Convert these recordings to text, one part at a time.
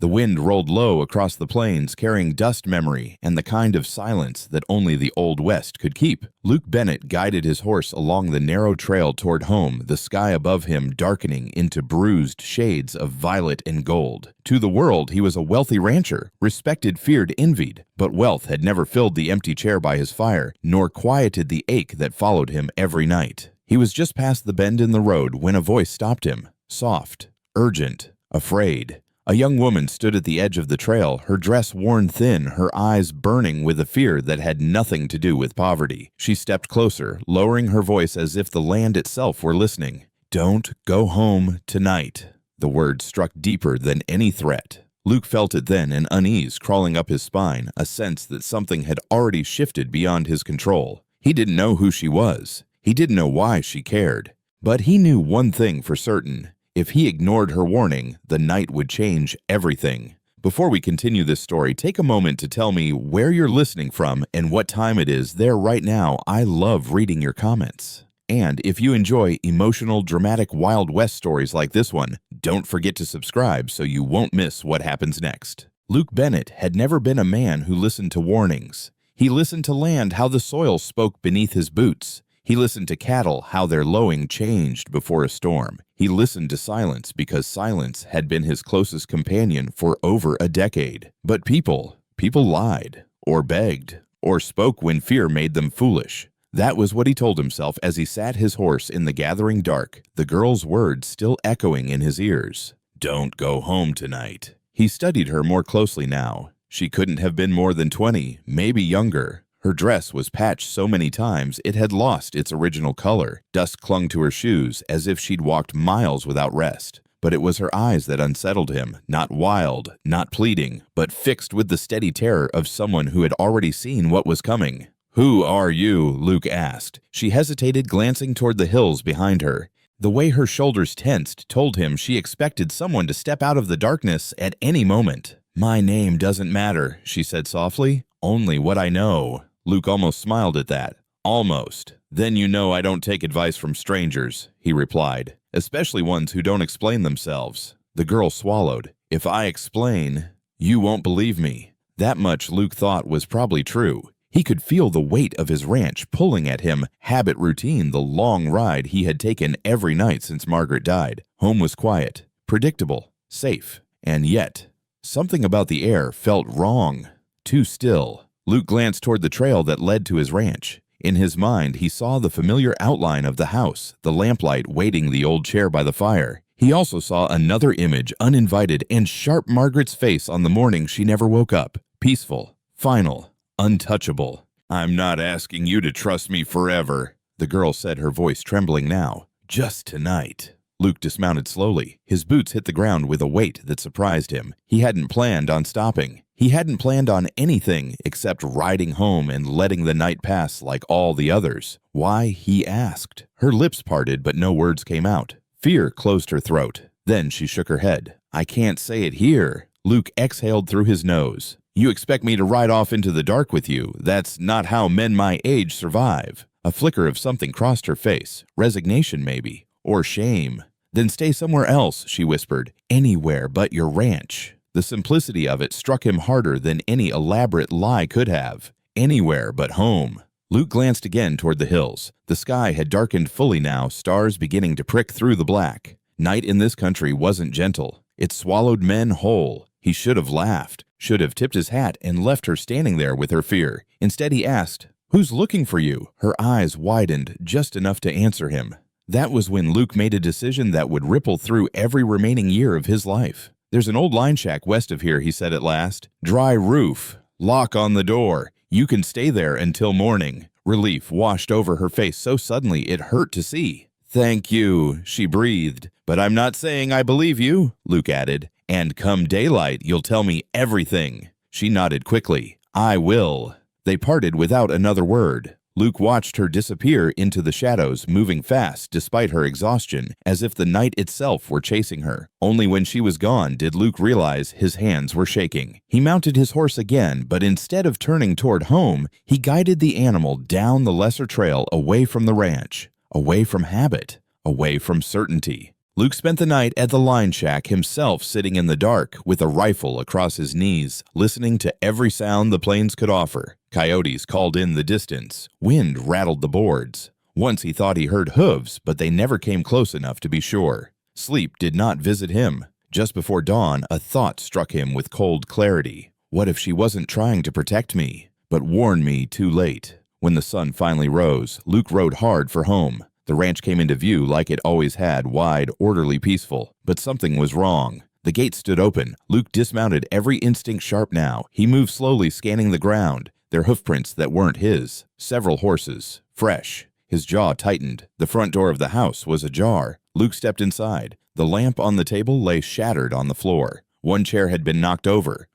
The wind rolled low across the plains, carrying dust memory and the kind of silence that only the Old West could keep. Luke Bennett guided his horse along the narrow trail toward home, the sky above him darkening into bruised shades of violet and gold. To the world, he was a wealthy rancher, respected, feared, envied, but wealth had never filled the empty chair by his fire, nor quieted the ache that followed him every night. He was just past the bend in the road when a voice stopped him, soft, urgent, afraid. A young woman stood at the edge of the trail, her dress worn thin, her eyes burning with a fear that had nothing to do with poverty. She stepped closer, lowering her voice as if the land itself were listening. "Don't go home tonight." The word struck deeper than any threat. Luke felt it then, an unease crawling up his spine, a sense that something had already shifted beyond his control. He didn't know who she was. He didn't know why she cared. But he knew one thing for certain. If he ignored her warning, the night would change everything. Before we continue this story, take a moment to tell me where you're listening from and what time it is there right now. I love reading your comments. And if you enjoy emotional, dramatic Wild West stories like this one, don't forget to subscribe so you won't miss what happens next. Luke Bennett had never been a man who listened to warnings. He listened to land, how the soil spoke beneath his boots. He listened to cattle, how their lowing changed before a storm. He listened to silence because silence had been his closest companion for over a decade. But people lied, or begged, or spoke when fear made them foolish. That was what he told himself as he sat his horse in the gathering dark, the girl's words still echoing in his ears. "Don't go home tonight." He studied her more closely now. She couldn't have been more than 20, maybe younger. Her dress was patched so many times it had lost its original color. Dust clung to her shoes as if she'd walked miles without rest. But it was her eyes that unsettled him, not wild, not pleading, but fixed with the steady terror of someone who had already seen what was coming. "Who are you?" Luke asked. She hesitated, glancing toward the hills behind her. The way her shoulders tensed told him she expected someone to step out of the darkness at any moment. "My name doesn't matter," she said softly. "Only what I know." Luke almost smiled at that. "Almost. Then you know I don't take advice from strangers," he replied, "especially ones who don't explain themselves." The girl swallowed. "If I explain, you won't believe me." That much Luke thought was probably true. He could feel the weight of his ranch pulling at him, habit, routine, the long ride he had taken every night since Margaret died. Home was quiet, predictable, safe, and yet something about the air felt wrong, too still. Luke glanced toward the trail that led to his ranch. In his mind, he saw the familiar outline of the house, the lamplight waiting the old chair by the fire. He also saw another image, uninvited and sharp, Margaret's face on the morning she never woke up. Peaceful, final, untouchable. "I'm not asking you to trust me forever," the girl said, her voice trembling now. "Just tonight." Luke dismounted slowly. His boots hit the ground with a weight that surprised him. He hadn't planned on stopping. He hadn't planned on anything except riding home and letting the night pass like all the others. Why, he asked. Her lips parted, but no words came out. Fear closed her throat. Then she shook her head. "I can't say it here." Luke exhaled through his nose. "You expect me to ride off into the dark with you? That's not how men my age survive." A flicker of something crossed her face. Resignation, maybe. Or shame. "Then stay somewhere else," she whispered. "Anywhere but your ranch." The simplicity of it struck him harder than any elaborate lie could have. Anywhere but home. Luke glanced again toward the hills. The sky had darkened fully now, stars beginning to prick through the black. Night in this country wasn't gentle. It swallowed men whole. He should have laughed, should have tipped his hat and left her standing there with her fear. Instead he asked, "Who's looking for you?" Her eyes widened just enough to answer him. That was when Luke made a decision that would ripple through every remaining year of his life. "There's an old line shack west of here," he said at last. "Dry roof. Lock on the door. You can stay there until morning." Relief washed over her face so suddenly it hurt to see. "Thank you," she breathed. "But I'm not saying I believe you," Luke added. "And come daylight, you'll tell me everything." She nodded quickly. "I will." They parted without another word. Luke watched her disappear into the shadows, moving fast despite her exhaustion, as if the night itself were chasing her. Only when she was gone did Luke realize his hands were shaking. He mounted his horse again, but instead of turning toward home, he guided the animal down the lesser trail away from the ranch, away from habit, away from certainty. Luke spent the night at the line shack himself, sitting in the dark with a rifle across his knees, listening to every sound the plains could offer. Coyotes called in the distance. Wind rattled the boards. Once he thought he heard hooves, but they never came close enough to be sure. Sleep did not visit him. Just before dawn, a thought struck him with cold clarity. What if she wasn't trying to protect me, but warned me too late? When the sun finally rose, Luke rode hard for home. The ranch came into view like it always had, wide, orderly, peaceful. But something was wrong. The gate stood open. Luke dismounted, every instinct sharp now. He moved slowly, scanning the ground. Their hoofprints that weren't his. Several horses. Fresh. His jaw tightened. The front door of the house was ajar. Luke stepped inside. The lamp on the table lay shattered on the floor. One chair had been knocked over.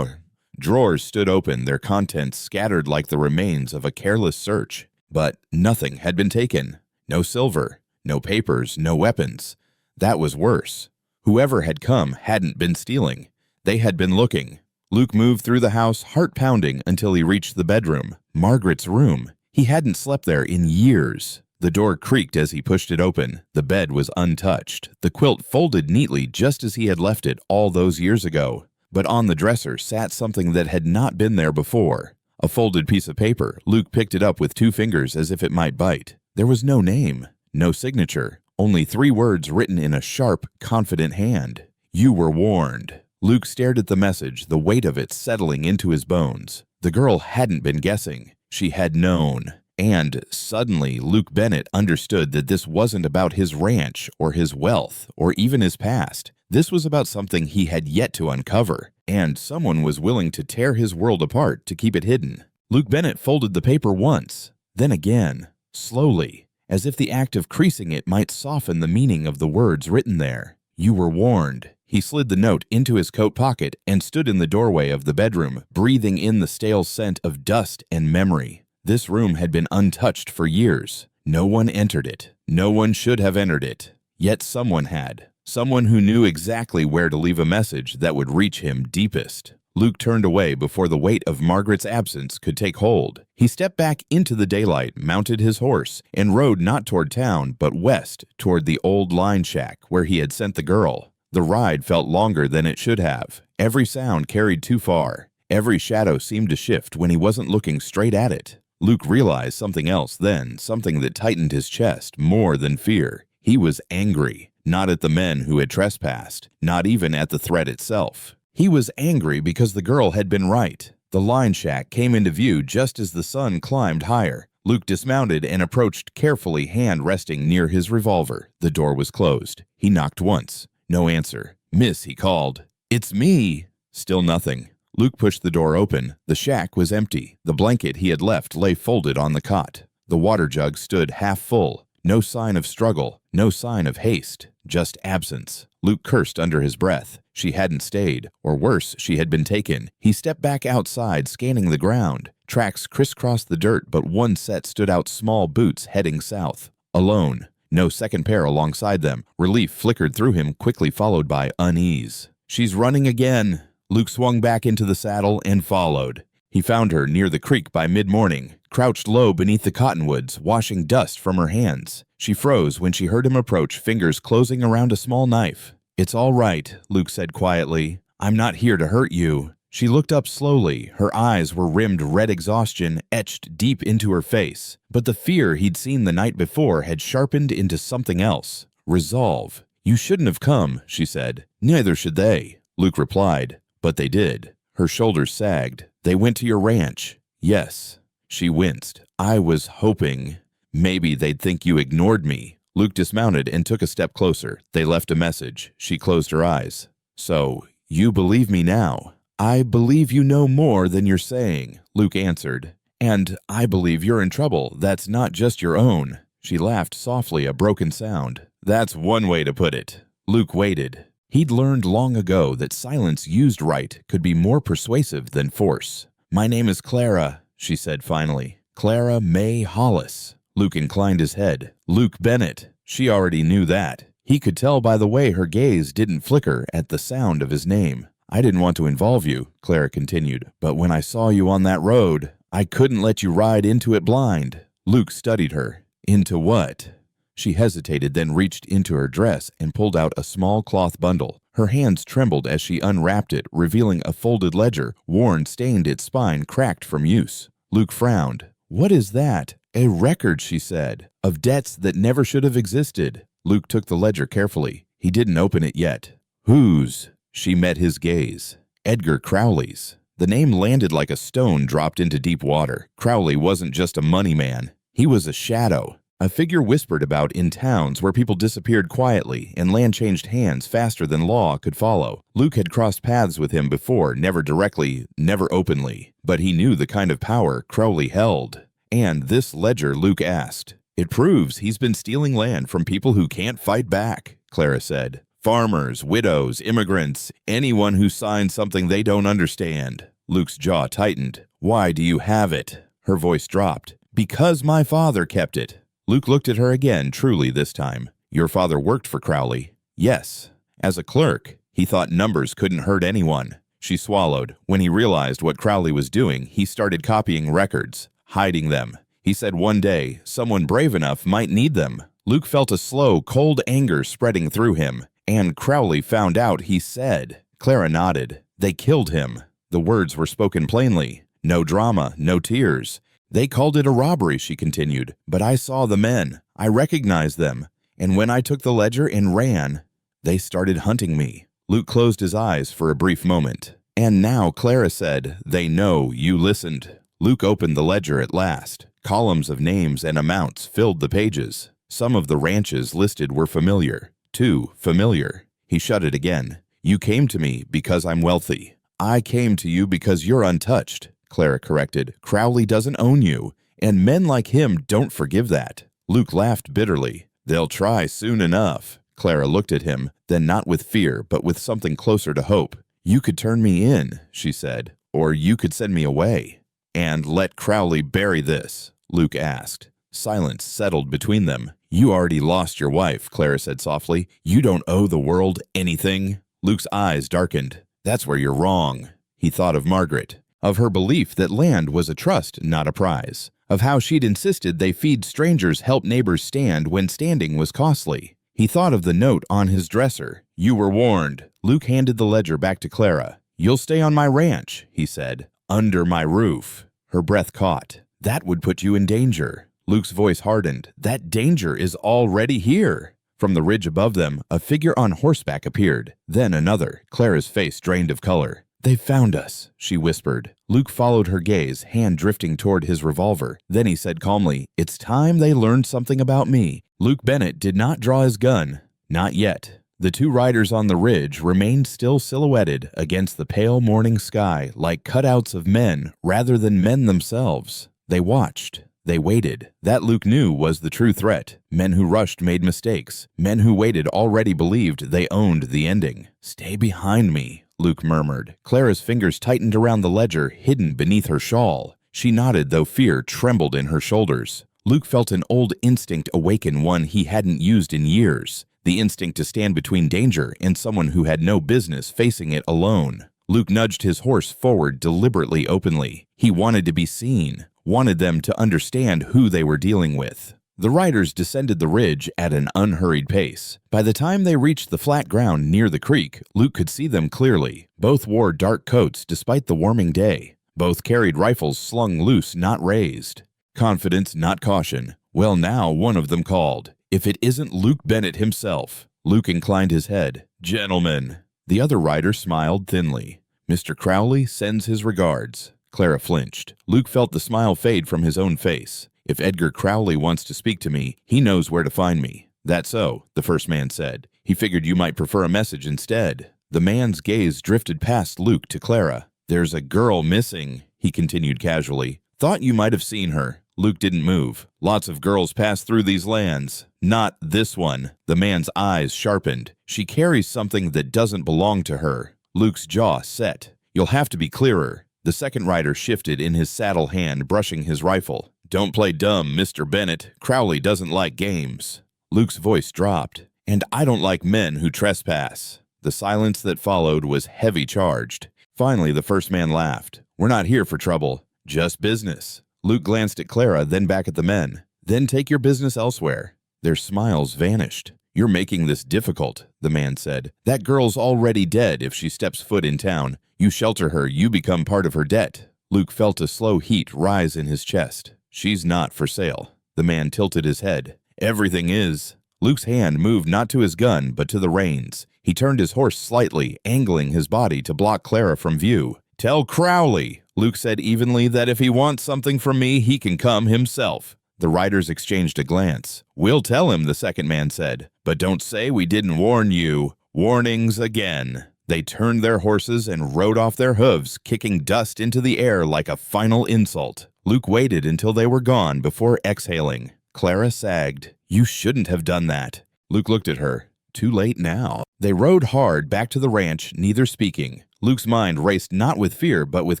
Drawers stood open, their contents scattered like the remains of a careless search. But nothing had been taken. No silver, no papers, no weapons. That was worse. Whoever had come hadn't been stealing. They had been looking. Luke moved through the house, heart pounding, until he reached the bedroom. Margaret's room. He hadn't slept there in years. The door creaked as he pushed it open. The bed was untouched. The quilt folded neatly just as he had left it all those years ago. But on the dresser sat something that had not been there before. A folded piece of paper. Luke picked it up with 2 fingers as if it might bite. There was no name, no signature, only 3 words written in a sharp, confident hand. You were warned. Luke stared at the message, the weight of it settling into his bones. The girl hadn't been guessing. She had known. And suddenly, Luke Bennett understood that this wasn't about his ranch or his wealth or even his past. This was about something he had yet to uncover, and someone was willing to tear his world apart to keep it hidden. Luke Bennett folded the paper once, then again. Slowly, as if the act of creasing it might soften the meaning of the words written there. You were warned. He slid the note into his coat pocket and stood in the doorway of the bedroom, breathing in the stale scent of dust and memory. This room had been untouched for years. No one entered it. No one should have entered it. Yet someone had. Someone who knew exactly where to leave a message that would reach him deepest. Luke turned away before the weight of Margaret's absence could take hold. He stepped back into the daylight, mounted his horse, and rode not toward town, but west, toward the old line shack where he had sent the girl. The ride felt longer than it should have. Every sound carried too far. Every shadow seemed to shift when he wasn't looking straight at it. Luke realized something else then, something that tightened his chest more than fear. He was angry, not at the men who had trespassed, not even at the threat itself. He was angry because the girl had been right. The line shack came into view just as the sun climbed higher. Luke dismounted and approached carefully, hand resting near his revolver. The door was closed. He knocked once. No answer. Miss, he called. It's me. Still nothing. Luke pushed the door open. The shack was empty. The blanket he had left lay folded on the cot. The water jug stood half full. No sign of struggle. No sign of haste. Just absence. Luke cursed under his breath. She hadn't stayed, or worse, she had been taken. He stepped back outside, scanning the ground. Tracks crisscrossed the dirt, but one set stood out, small boots heading south. Alone. No second pair alongside them. Relief flickered through him, quickly followed by unease. She's running again. Luke swung back into the saddle and followed. He found her near the creek by mid-morning, crouched low beneath the cottonwoods, washing dust from her hands. She froze when she heard him approach, fingers closing around a small knife. It's all right, Luke said quietly. I'm not here to hurt you. She looked up slowly. Her eyes were rimmed red exhaustion etched deep into her face. But the fear he'd seen the night before had sharpened into something else. Resolve. You shouldn't have come, she said. Neither should they, Luke replied. But they did. Her shoulders sagged. They went to your ranch. Yes. She winced. I was hoping maybe they'd think you ignored me. Luke dismounted and took a step closer. They left a message. She closed her eyes. So, you believe me now? I believe you know more than you're saying, Luke answered. And I believe you're in trouble that's not just your own. She laughed softly, a broken sound. That's one way to put it. Luke waited. He'd learned long ago that silence used right could be more persuasive than force. My name is Clara, she said finally. Clara May Hollis. Luke inclined his head. Luke Bennett. She already knew that. He could tell by the way her gaze didn't flicker at the sound of his name. I didn't want to involve you, Clara continued, but when I saw you on that road, I couldn't let you ride into it blind. Luke studied her. Into what? She hesitated, then reached into her dress and pulled out a small cloth bundle. Her hands trembled as she unwrapped it, revealing a folded ledger, worn, stained, its spine cracked from use. Luke frowned. "What is that?" "A record," she said, "of debts that never should have existed." Luke took the ledger carefully. He didn't open it yet. "Whose?" She met his gaze. "Edgar Crowley's." The name landed like a stone dropped into deep water. Crowley wasn't just a money man. He was a shadow. A figure whispered about in towns where people disappeared quietly and land changed hands faster than law could follow. Luke had crossed paths with him before, never directly, never openly, but he knew the kind of power Crowley held. And this ledger, Luke asked. "It proves he's been stealing land from people who can't fight back," Clara said. "Farmers, widows, immigrants, anyone who signs something they don't understand." Luke's jaw tightened. "Why do you have it?" Her voice dropped. "Because my father kept it." Luke looked at her again, truly this time. "Your father worked for Crowley?" "Yes." "As a clerk?" He thought numbers couldn't hurt anyone. She swallowed. When he realized what Crowley was doing, he started copying records, hiding them. He said one day, someone brave enough might need them. Luke felt a slow, cold anger spreading through him. "And Crowley found out," he said. Clara nodded. "They killed him." The words were spoken plainly. No drama, no tears. "They called it a robbery," she continued, "but I saw the men. I recognized them. And when I took the ledger and ran, they started hunting me." Luke closed his eyes for a brief moment. "And now," Clara said, "they know you listened." Luke opened the ledger at last. Columns of names and amounts filled the pages. Some of the ranches listed were familiar. Too familiar. He shut it again. "You came to me because I'm wealthy." "I came to you because you're untouched," Clara corrected. "Crowley doesn't own you, and men like him don't forgive that." Luke laughed bitterly. "They'll try soon enough." Clara looked at him, then not with fear, but with something closer to hope. "You could turn me in," she said, "or you could send me away." "And let Crowley bury this?" Luke asked. Silence settled between them. "You already lost your wife," Clara said softly. "You don't owe the world anything." Luke's eyes darkened. "That's where you're wrong." He thought of Margaret, of her belief that land was a trust, not a prize, of how she'd insisted they feed strangers, help neighbors stand when standing was costly. He thought of the note on his dresser. "You were warned." Luke handed the ledger back to Clara. "You'll stay on my ranch," he said. "Under my roof." Her breath caught. "That would put you in danger." Luke's voice hardened. "That danger is already here." From the ridge above them, a figure on horseback appeared. Then another. Clara's face drained of color. "They found us," she whispered. Luke followed her gaze, hand drifting toward his revolver. Then he said calmly, "It's time they learned something about me." Luke Bennett did not draw his gun. Not yet. The two riders on the ridge remained still silhouetted against the pale morning sky, like cutouts of men rather than men themselves. They watched. They waited. That Luke knew was the true threat. Men who rushed made mistakes. Men who waited already believed they owned the ending. "Stay behind me," Luke murmured. Clara's fingers tightened around the ledger hidden beneath her shawl. She nodded, though fear trembled in her shoulders. Luke felt an old instinct awaken, one he hadn't used in years. The instinct to stand between danger and someone who had no business facing it alone. Luke nudged his horse forward deliberately, openly. He wanted to be seen, wanted them to understand who they were dealing with. The riders descended the ridge at an unhurried pace. By the time they reached the flat ground near the creek, Luke could see them clearly. Both wore dark coats despite the warming day. Both carried rifles slung loose, not raised. Confidence, not caution. Well, now one of them called. "If it isn't Luke Bennett himself." Luke inclined his head. "Gentlemen." The other rider smiled thinly. "Mr. Crowley sends his regards." Clara flinched. Luke felt the smile fade from his own face. "If Edgar Crowley wants to speak to me, he knows where to find me." "That's so," the first man said. "He figured you might prefer a message instead." The man's gaze drifted past Luke to Clara. "There's a girl missing," he continued casually. "Thought you might have seen her." Luke didn't move. "Lots of girls pass through these lands. Not this one." The man's eyes sharpened. "She carries something that doesn't belong to her." Luke's jaw set. "You'll have to be clearer." The second rider shifted in his saddle hand, brushing his rifle. "Don't play dumb, Mr. Bennett. Crowley doesn't like games." Luke's voice dropped. "And I don't like men who trespass." The silence that followed was heavy charged. Finally, the first man laughed. "We're not here for trouble. Just business." Luke glanced at Clara, then back at the men. "Then take your business elsewhere." Their smiles vanished. "You're making this difficult," the man said. "That girl's already dead if she steps foot in town. You shelter her, you become part of her debt." Luke felt a slow heat rise in his chest. "She's not for sale." The man tilted his head. "Everything is." Luke's hand moved not to his gun, but to the reins. He turned his horse slightly, angling his body to block Clara from view. "Tell Crowley," Luke said evenly, "that if he wants something from me, he can come himself." The riders exchanged a glance. "We'll tell him," the second man said. "But don't say we didn't warn you. Warnings again." They turned their horses and rode off their hooves, kicking dust into the air like a final insult. Luke waited until they were gone before exhaling. Clara sagged. "You shouldn't have done that." Luke looked at her. Too late now. They rode hard back to the ranch, neither speaking. Luke's mind raced not with fear but with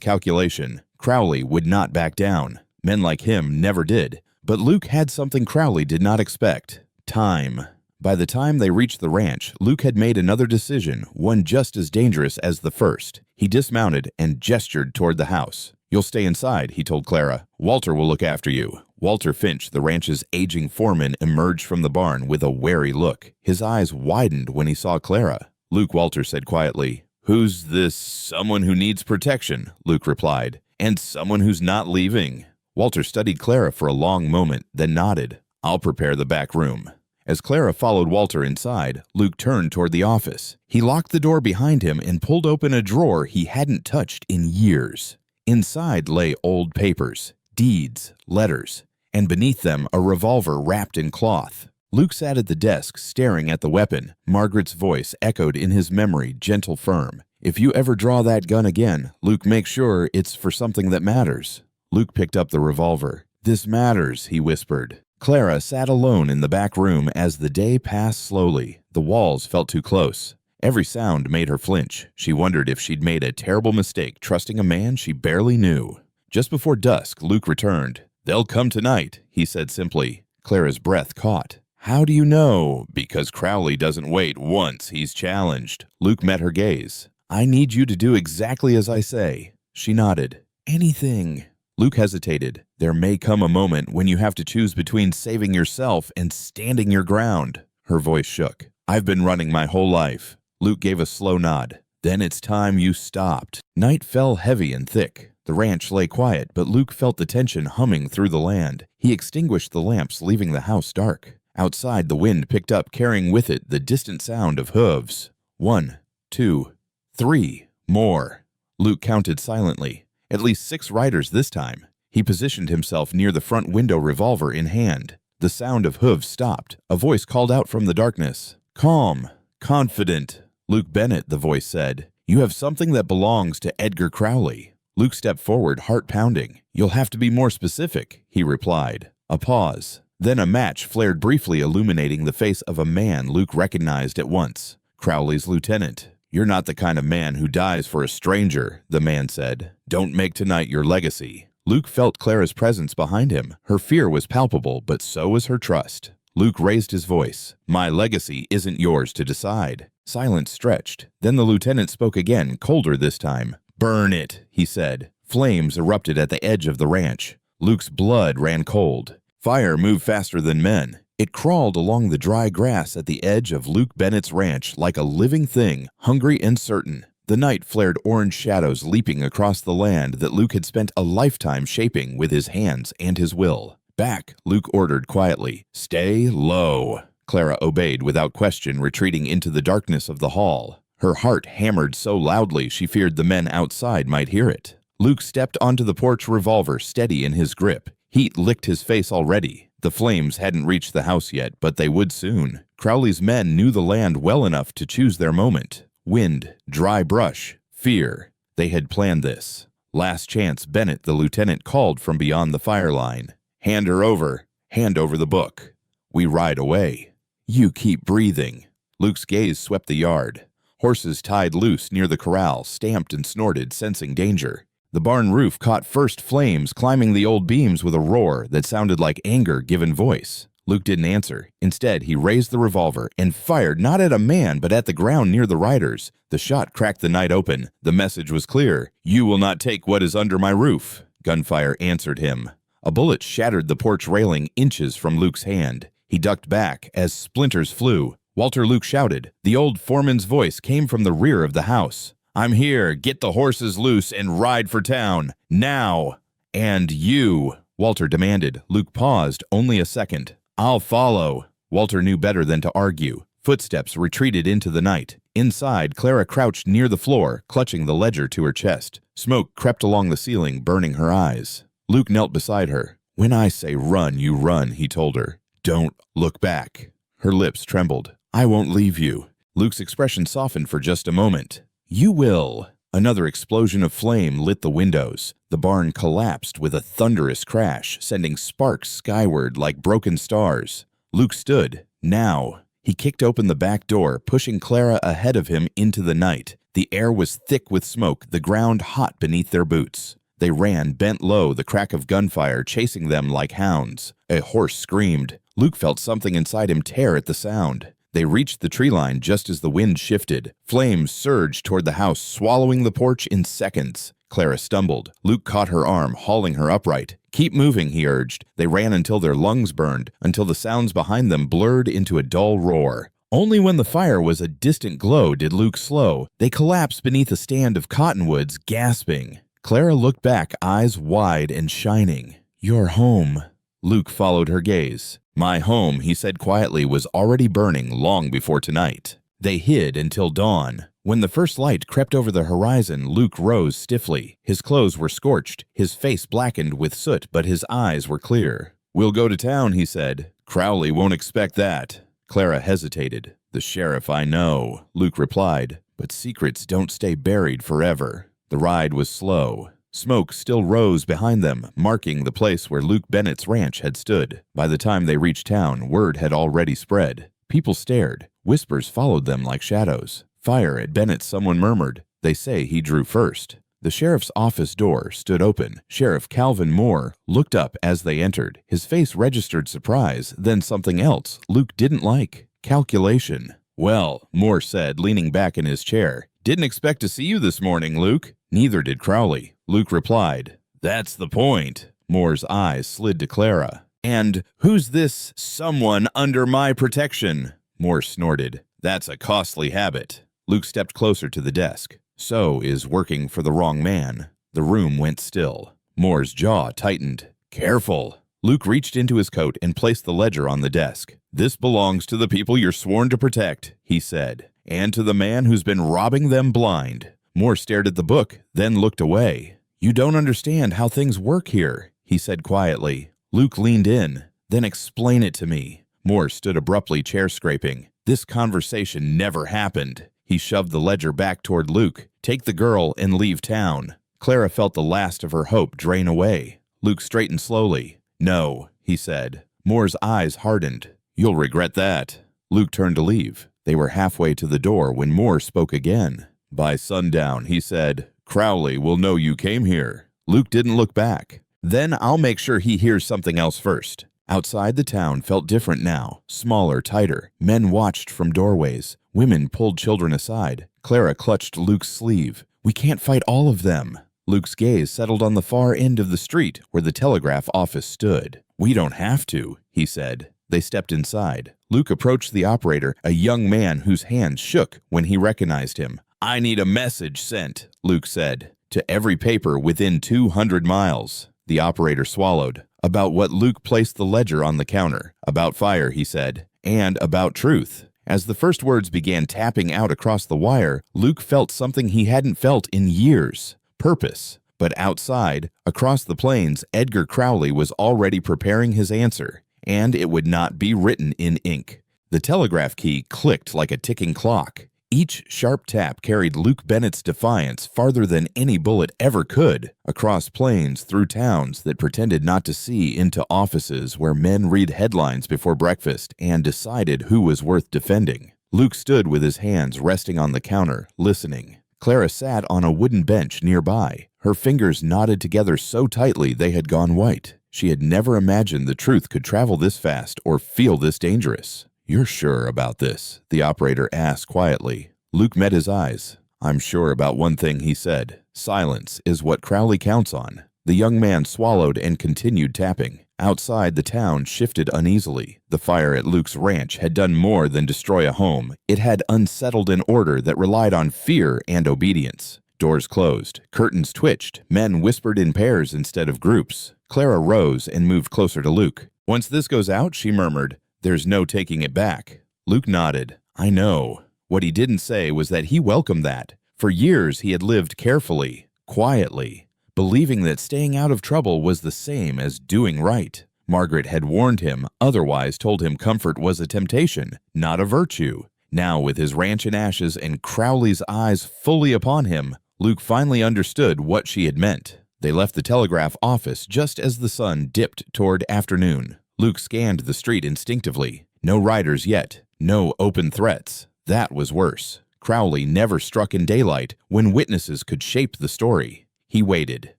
calculation. Crowley would not back down. Men like him never did. But Luke had something Crowley did not expect. Time. By the time they reached the ranch, Luke had made another decision, one just as dangerous as the first. He dismounted and gestured toward the house. "You'll stay inside," he told Clara. "Walter will look after you." Walter Finch, the ranch's aging foreman, emerged from the barn with a wary look. His eyes widened when he saw Clara. "Luke," Walter said quietly. "Who's this someone who needs protection?" Luke replied. "And someone who's not leaving." Walter studied Clara for a long moment, then nodded. "I'll prepare the back room." As Clara followed Walter inside, Luke turned toward the office. He locked the door behind him and pulled open a drawer he hadn't touched in years. Inside lay old papers, deeds, letters, and beneath them a revolver wrapped in cloth. Luke sat at the desk, staring at the weapon. Margaret's voice echoed in his memory, gentle, firm. "If you ever draw that gun again, Luke, make sure it's for something that matters." Luke picked up the revolver. "This matters," he whispered. Clara sat alone in the back room as the day passed slowly. The walls felt too close. Every sound made her flinch. She wondered if she'd made a terrible mistake trusting a man she barely knew. Just before dusk, Luke returned. "They'll come tonight," he said simply. Clara's breath caught. "How do you know?" "Because Crowley doesn't wait once he's challenged." Luke met her gaze. "I need you to do exactly as I say." She nodded. "Anything." Luke hesitated. "There may come a moment when you have to choose between saving yourself and standing your ground." Her voice shook. "I've been running my whole life." Luke gave a slow nod. "Then it's time you stopped." Night fell heavy and thick. The ranch lay quiet, but Luke felt the tension humming through the land. He extinguished the lamps, leaving the house dark. Outside, the wind picked up, carrying with it the distant sound of hooves. 1, 2, 3, more. Luke counted silently. At least 6 riders this time. He positioned himself near the front window, revolver in hand. The sound of hooves stopped. A voice called out from the darkness. "Calm, confident." "Luke Bennett," the voice said. "You have something that belongs to Edgar Crowley." Luke stepped forward, heart pounding. "You'll have to be more specific," he replied. A pause. Then a match flared briefly, illuminating the face of a man Luke recognized at once. Crowley's lieutenant. "You're not the kind of man who dies for a stranger," the man said. "Don't make tonight your legacy." Luke felt Clara's presence behind him. Her fear was palpable, but so was her trust. Luke raised his voice. "My legacy isn't yours to decide." Silence stretched. Then the lieutenant spoke again, colder this time. "Burn it," he said. Flames erupted at the edge of the ranch. Luke's blood ran cold. Fire moved faster than men. It crawled along the dry grass at the edge of Luke Bennett's ranch like a living thing, hungry and certain. The night flared orange shadows leaping across the land that Luke had spent a lifetime shaping with his hands and his will. "Back," Luke ordered quietly. "Stay low." Clara obeyed without question, retreating into the darkness of the hall. Her heart hammered so loudly she feared the men outside might hear it. Luke stepped onto the porch, revolver steady in his grip. Heat licked his face already. The flames hadn't reached the house yet, but they would soon. Crowley's men knew the land well enough to choose their moment. Wind, dry brush, fear. They had planned this. "Last chance," Bennett, the lieutenant, called from beyond the fire line. "Hand her over. Hand over the book." "We ride away." "You keep breathing." Luke's gaze swept the yard. Horses tied loose near the corral stamped and snorted, sensing danger. The barn roof caught first flames, climbing the old beams with a roar that sounded like anger given voice. Luke didn't answer. Instead, he raised the revolver and fired not at a man but at the ground near the riders. The shot cracked the night open. The message was clear. "You will not take what is under my roof." Gunfire answered him. A bullet shattered the porch railing inches from Luke's hand. He ducked back as splinters flew. "Walter," Luke shouted. The old foreman's voice came from the rear of the house. "I'm here. Get the horses loose and ride for town. Now." "And you," Walter demanded. Luke paused only a second. "I'll follow." Walter knew better than to argue. Footsteps retreated into the night. Inside, Clara crouched near the floor, clutching the ledger to her chest. Smoke crept along the ceiling, burning her eyes. Luke knelt beside her. "When I say run, you run," he told her. "Don't look back." Her lips trembled. "I won't leave you." Luke's expression softened for just a moment. "You will." Another explosion of flame lit the windows. The barn collapsed with a thunderous crash, sending sparks skyward like broken stars. Luke stood. Now. He kicked open the back door, pushing Clara ahead of him into the night. The air was thick with smoke, the ground hot beneath their boots. They ran, bent low, the crack of gunfire chasing them like hounds. A horse screamed. Luke felt something inside him tear at the sound. They reached the tree line just as the wind shifted. Flames surged toward the house, swallowing the porch in seconds. Clara stumbled. Luke caught her arm, hauling her upright. "Keep moving," he urged. They ran until their lungs burned, until the sounds behind them blurred into a dull roar. Only when the fire was a distant glow did Luke slow. They collapsed beneath a stand of cottonwoods, gasping. Clara looked back, eyes wide and shining. "Your home." Luke followed her gaze. "My home," he said quietly, "was already burning long before tonight." They hid until dawn. When the first light crept over the horizon, Luke rose stiffly. His clothes were scorched, his face blackened with soot, but his eyes were clear. "We'll go to town," he said. "Crowley won't expect that." Clara hesitated. "The sheriff, I know," Luke replied. "But secrets don't stay buried forever." The ride was slow. Smoke still rose behind them, marking the place where Luke Bennett's ranch had stood. By the time they reached town, word had already spread. People stared. Whispers followed them like shadows. "Fire at Bennett," someone murmured. "They say he drew first." The sheriff's office door stood open. Sheriff Calvin Moore looked up as they entered. His face registered surprise, then something else Luke didn't like. Calculation. "Well," Moore said, leaning back in his chair. "Didn't expect to see you this morning, Luke." "Neither did Crowley," Luke replied. "That's the point." Moore's eyes slid to Clara. "And who's this someone under my protection?" Moore snorted. "That's a costly habit." Luke stepped closer to the desk. "So is working for the wrong man." The room went still. Moore's jaw tightened. "Careful." Luke reached into his coat and placed the ledger on the desk. "This belongs to the people you're sworn to protect," he said, "and to the man who's been robbing them blind." Moore stared at the book, then looked away. "You don't understand how things work here," he said quietly. Luke leaned in. "Then explain it to me." Moore stood abruptly, chair scraping. "This conversation never happened." He shoved the ledger back toward Luke. "Take the girl and leave town." Clara felt the last of her hope drain away. Luke straightened slowly. "No," he said. Moore's eyes hardened. "You'll regret that." Luke turned to leave. They were halfway to the door when Moore spoke again. "By sundown," he said, "Crowley will know you came here." Luke didn't look back. "Then I'll make sure he hears something else first." Outside, the town felt different now, smaller, tighter. Men watched from doorways. Women pulled children aside. Clara clutched Luke's sleeve. "We can't fight all of them." Luke's gaze settled on the far end of the street where the telegraph office stood. "We don't have to," he said. They stepped inside. Luke approached the operator, a young man whose hands shook when he recognized him. "I need a message sent," Luke said, "to every paper within 200 miles. The operator swallowed. "About what?" Luke placed the ledger on the counter. "About fire," he said, "and about truth." As the first words began tapping out across the wire, Luke felt something he hadn't felt in years. Purpose. But outside, across the plains, Edgar Crowley was already preparing his answer, and it would not be written in ink. The telegraph key clicked like a ticking clock. Each sharp tap carried Luke Bennett's defiance farther than any bullet ever could, across plains, through towns that pretended not to see, into offices where men read headlines before breakfast and decided who was worth defending. Luke stood with his hands resting on the counter, listening. Clara sat on a wooden bench nearby. Her fingers knotted together so tightly they had gone white. She had never imagined the truth could travel this fast or feel this dangerous. "You're sure about this?" the operator asked quietly. Luke met his eyes. "I'm sure about one thing," he said. "Silence is what Crowley counts on." The young man swallowed and continued tapping. Outside, the town shifted uneasily. The fire at Luke's ranch had done more than destroy a home. It had unsettled an order that relied on fear and obedience. Doors closed. Curtains twitched. Men whispered in pairs instead of groups. Clara rose and moved closer to Luke. "Once this goes out," she murmured, "there's no taking it back." Luke nodded. "I know." What he didn't say was that he welcomed that. For years he had lived carefully, quietly, believing that staying out of trouble was the same as doing right. Margaret had warned him, otherwise told him comfort was a temptation, not a virtue. Now, with his ranch in ashes and Crowley's eyes fully upon him, Luke finally understood what she had meant. They left the telegraph office just as the sun dipped toward afternoon. Luke scanned the street instinctively. No riders yet, no open threats. That was worse. Crowley never struck in daylight when witnesses could shape the story. He waited.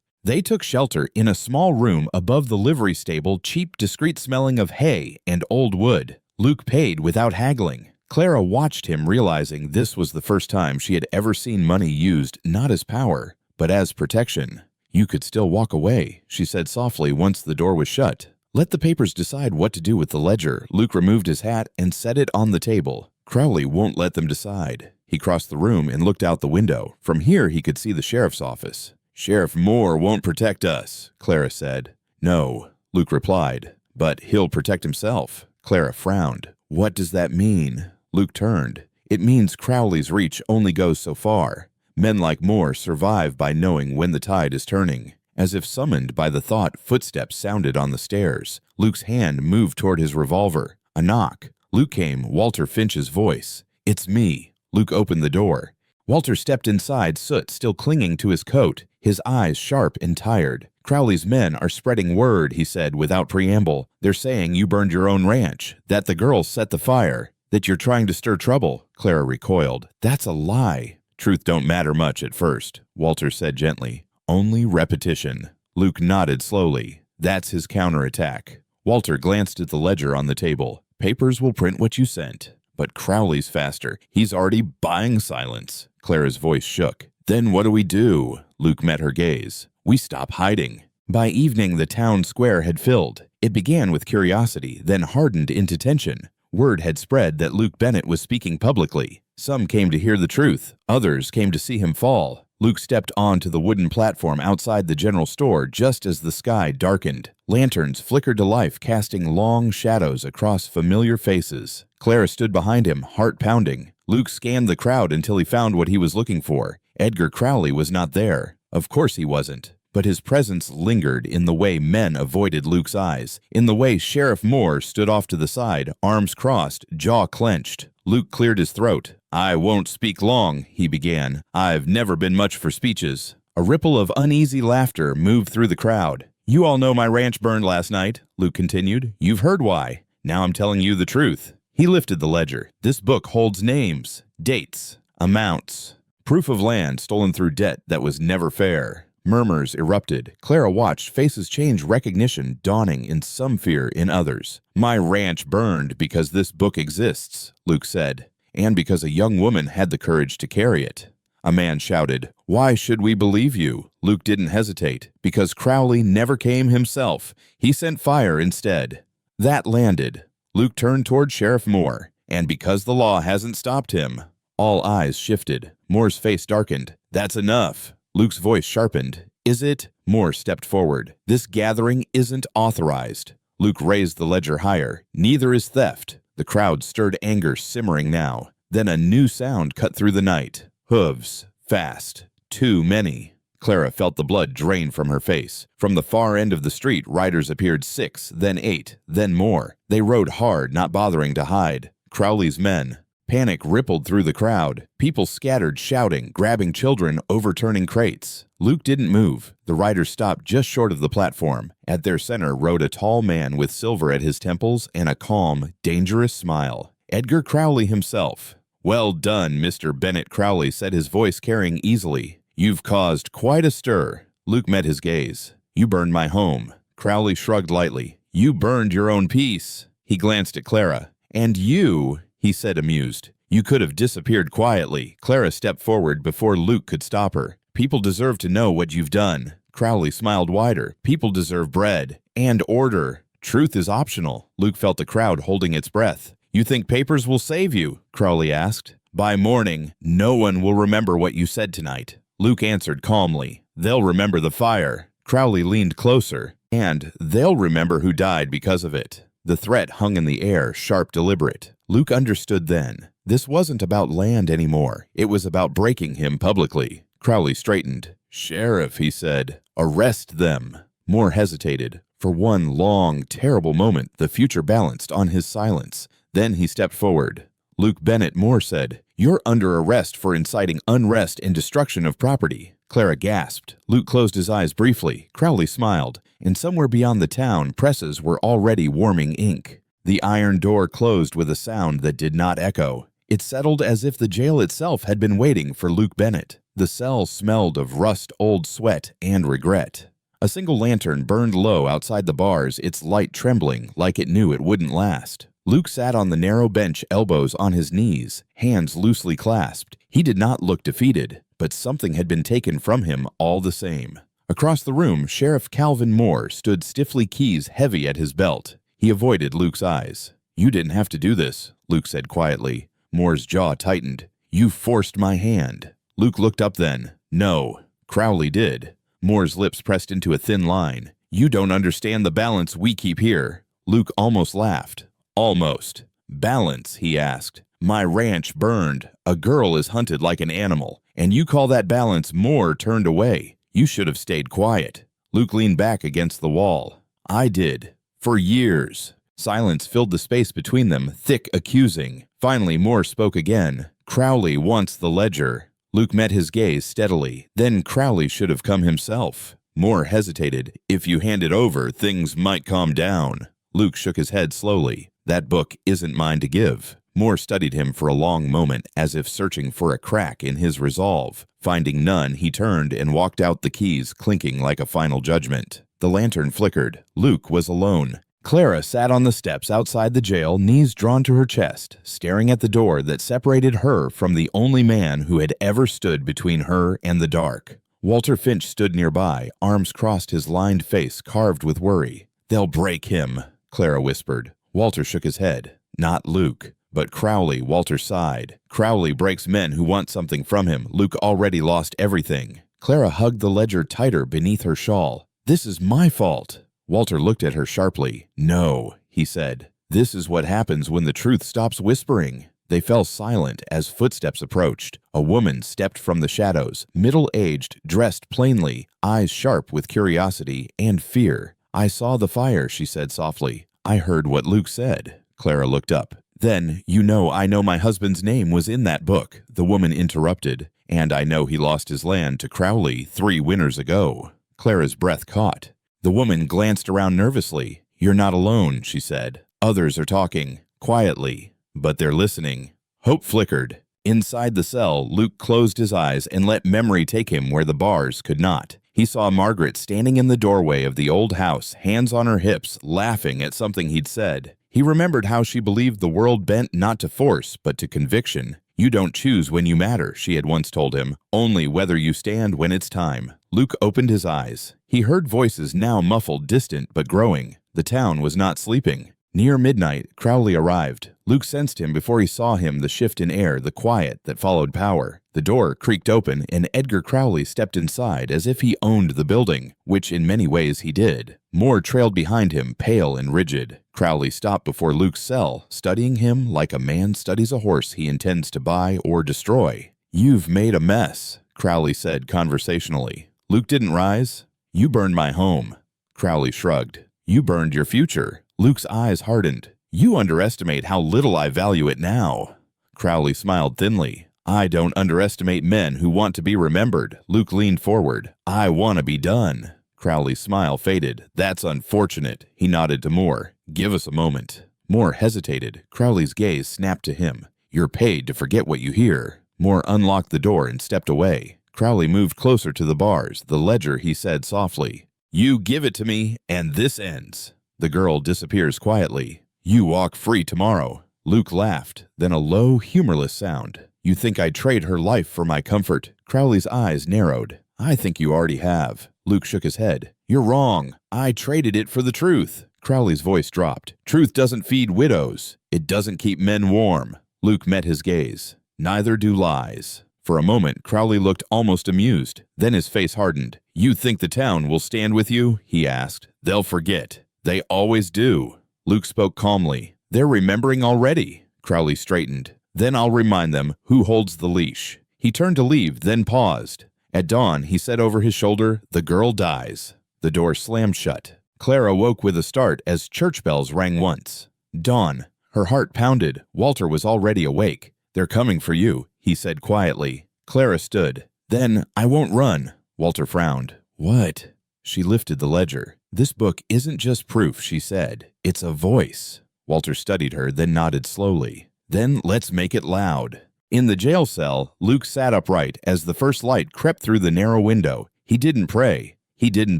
They took shelter in a small room above the livery stable, cheap, discreet smelling of hay and old wood. Luke paid without haggling. Clara watched him, realizing this was the first time she had ever seen money used not as power, but as protection. "You could still walk away," she said softly once the door was shut. "Let the papers decide what to do with the ledger." Luke removed his hat and set it on the table. "Crowley won't let them decide." He crossed the room and looked out the window. From here he could see the sheriff's office. "Sheriff Moore won't protect us," Clara said. "No," Luke replied, "but he'll protect himself." Clara frowned. "What does that mean?" Luke turned. "It means Crowley's reach only goes so far. Men like Moore survive by knowing when the tide is turning." As if summoned by the thought, footsteps sounded on the stairs. Luke's hand moved toward his revolver. A knock. Luke came, Walter Finch's voice. "It's me." Luke opened the door. Walter stepped inside, soot still clinging to his coat, his eyes sharp and tired. "Crowley's men are spreading word," he said without preamble. "They're saying you burned your own ranch, that the girls set the fire, that you're trying to stir trouble." Clara recoiled. "That's a lie." "Truth don't matter much at first," Walter said gently. "Only repetition." Luke nodded slowly. "That's his counterattack." Walter glanced at the ledger on the table. "Papers will print what you sent. But Crowley's faster. He's already buying silence." Clara's voice shook. "Then what do we do?" Luke met her gaze. "We stop hiding." By evening, the town square had filled. It began with curiosity, then hardened into tension. Word had spread that Luke Bennett was speaking publicly. Some came to hear the truth. Others came to see him fall. Luke stepped onto the wooden platform outside the general store just as the sky darkened. Lanterns flickered to life, casting long shadows across familiar faces. Clara stood behind him, heart pounding. Luke scanned the crowd until he found what he was looking for. Edgar Crowley was not there. Of course he wasn't. But his presence lingered in the way men avoided Luke's eyes, in the way Sheriff Moore stood off to the side, arms crossed, jaw clenched. Luke cleared his throat. "I won't speak long," he began. "I've never been much for speeches." A ripple of uneasy laughter moved through the crowd. "You all know my ranch burned last night," Luke continued. "You've heard why. Now I'm telling you the truth." He lifted the ledger. "This book holds names, dates, amounts, proof of land stolen through debt that was never fair." Murmurs erupted. Clara watched faces change, recognition dawning in some fear in others. "My ranch burned because this book exists," Luke said, "and because a young woman had the courage to carry it." A man shouted, "Why should we believe you?" Luke didn't hesitate. "Because Crowley never came himself. He sent fire instead." That landed. Luke turned toward Sheriff Moore. "And because the law hasn't stopped him." All eyes shifted. Moore's face darkened. "That's enough." Luke's voice sharpened. "Is it?" Moore stepped forward. "This gathering isn't authorized." Luke raised the ledger higher. "Neither is theft." The crowd stirred, anger simmering now. Then a new sound cut through the night. Hooves. Fast. Too many. Clara felt the blood drain from her face. From the far end of the street, riders appeared 6, then 8, then more. They rode hard, not bothering to hide. Crowley's men. Panic rippled through the crowd. People scattered, shouting, grabbing children, overturning crates. Luke didn't move. The riders stopped just short of the platform. At their center rode a tall man with silver at his temples and a calm, dangerous smile. Edgar Crowley himself. "Well done, Mr. Bennett," Crowley said, his voice carrying easily. "You've caused quite a stir." Luke met his gaze. "You burned my home." Crowley shrugged lightly. "You burned your own peace." He glanced at Clara. "And you," he said, amused. "You could have disappeared quietly." Clara stepped forward before Luke could stop her. "People deserve to know what you've done." Crowley smiled wider. "People deserve bread and order. Truth is optional. Luke felt the crowd holding its breath. You think papers will save you? Crowley asked. By morning, no one will remember what you said tonight. Luke answered calmly. They'll remember the fire. Crowley leaned closer. And they'll remember who died because of it. The threat hung in the air, sharp, deliberate. Luke understood then. This wasn't about land anymore. It was about breaking him publicly. Crowley straightened. Sheriff, he said. Arrest them. Moore hesitated. For one long, terrible moment, the future balanced on his silence. Then he stepped forward. Luke Bennett, Moore said, You're under arrest for inciting unrest and destruction of property. Clara gasped. Luke closed his eyes briefly. Crowley smiled. And somewhere beyond the town, presses were already warming ink. The iron door closed with a sound that did not echo. It settled as if the jail itself had been waiting for Luke Bennett. The cell smelled of rust, old sweat, and regret. A single lantern burned low outside the bars, its light trembling like it knew it wouldn't last. Luke sat on the narrow bench, elbows on his knees, hands loosely clasped. He did not look defeated, but something had been taken from him all the same. Across the room, Sheriff Calvin Moore stood stiffly, keys heavy at his belt. He avoided Luke's eyes. You didn't have to do this, Luke said quietly. Moore's jaw tightened. You forced my hand. Luke looked up then. No, Crowley did. Moore's lips pressed into a thin line. You don't understand the balance we keep here. Luke almost laughed. Almost. Balance, he asked. My ranch burned. A girl is hunted like an animal. And you call that balance? Moore turned away. You should have stayed quiet. Luke leaned back against the wall. I did. For years. Silence filled the space between them, thick, accusing. Finally, Moore spoke again. Crowley wants the ledger. Luke met his gaze steadily. Then Crowley should have come himself. Moore hesitated. If you hand it over, things might calm down. Luke shook his head slowly. That book isn't mine to give. Moore studied him for a long moment, as if searching for a crack in his resolve. Finding none, he turned and walked out, the keys clinking like a final judgment. The lantern flickered. Luke was alone. Clara sat on the steps outside the jail, knees drawn to her chest, staring at the door that separated her from the only man who had ever stood between her and the dark. Walter Finch stood nearby, arms crossed, his lined face carved with worry. They'll break him, Clara whispered. Walter shook his head. Not Luke. But Crowley, Walter sighed. Crowley breaks men who want something from him. Luke already lost everything. Clara hugged the ledger tighter beneath her shawl. This is my fault. Walter looked at her sharply. No, he said. This is what happens when the truth stops whispering. They fell silent as footsteps approached. A woman stepped from the shadows, middle-aged, dressed plainly, eyes sharp with curiosity and fear. I saw the fire, she said softly. I heard what Luke said. Clara looked up. Then, I know my husband's name was in that book, the woman interrupted. And I know he lost his land to Crowley 3 winters ago. Clara's breath caught. The woman glanced around nervously. You're not alone, she said. Others are talking, quietly, but they're listening. Hope flickered. Inside the cell, Luke closed his eyes and let memory take him where the bars could not. He saw Margaret standing in the doorway of the old house, hands on her hips, laughing at something he'd said. He remembered how she believed the world bent not to force, but to conviction. You don't choose when you matter, she had once told him, only whether you stand when it's time. Luke opened his eyes. He heard voices now muffled, distant, but growing. The town was not sleeping. Near midnight, Crowley arrived. Luke sensed him before he saw him, the shift in air, the quiet that followed power. The door creaked open, and Edgar Crowley stepped inside as if he owned the building, which in many ways he did. Moore trailed behind him, pale and rigid. Crowley stopped before Luke's cell, studying him like a man studies a horse he intends to buy or destroy. You've made a mess, Crowley said conversationally. Luke didn't rise. You burned my home. Crowley shrugged. You burned your future. Luke's eyes hardened. You underestimate how little I value it now. Crowley smiled thinly. I don't underestimate men who want to be remembered. Luke leaned forward. I want to be done. Crowley's smile faded. That's unfortunate. He nodded to Moore. Give us a moment. Moore hesitated. Crowley's gaze snapped to him. You're paid to forget what you hear. Moore unlocked the door and stepped away. Crowley moved closer to the bars. The ledger, he said softly. You give it to me, and this ends. The girl disappears quietly. You walk free tomorrow. Luke laughed, then a low, humorless sound. You think I'd trade her life for my comfort? Crowley's eyes narrowed. I think you already have. Luke shook his head. You're wrong. I traded it for the truth. Crowley's voice dropped. Truth doesn't feed widows. It doesn't keep men warm. Luke met his gaze. Neither do lies. For a moment, Crowley looked almost amused. Then his face hardened. You think the town will stand with you? He asked. They'll forget. They always do. Luke spoke calmly. They're remembering already. Crowley straightened. Then I'll remind them who holds the leash. He turned to leave, then paused. At dawn, he said over his shoulder, the girl dies. The door slammed shut. Clara woke with a start as church bells rang once. Dawn. Her heart pounded. Walter was already awake. They're coming for you, he said quietly. Clara stood. Then I won't run. Walter frowned. What? She lifted the ledger. This book isn't just proof, she said. It's a voice. Walter studied her, then nodded slowly. Then let's make it loud. In the jail cell, Luke sat upright as the first light crept through the narrow window. He didn't pray. He didn't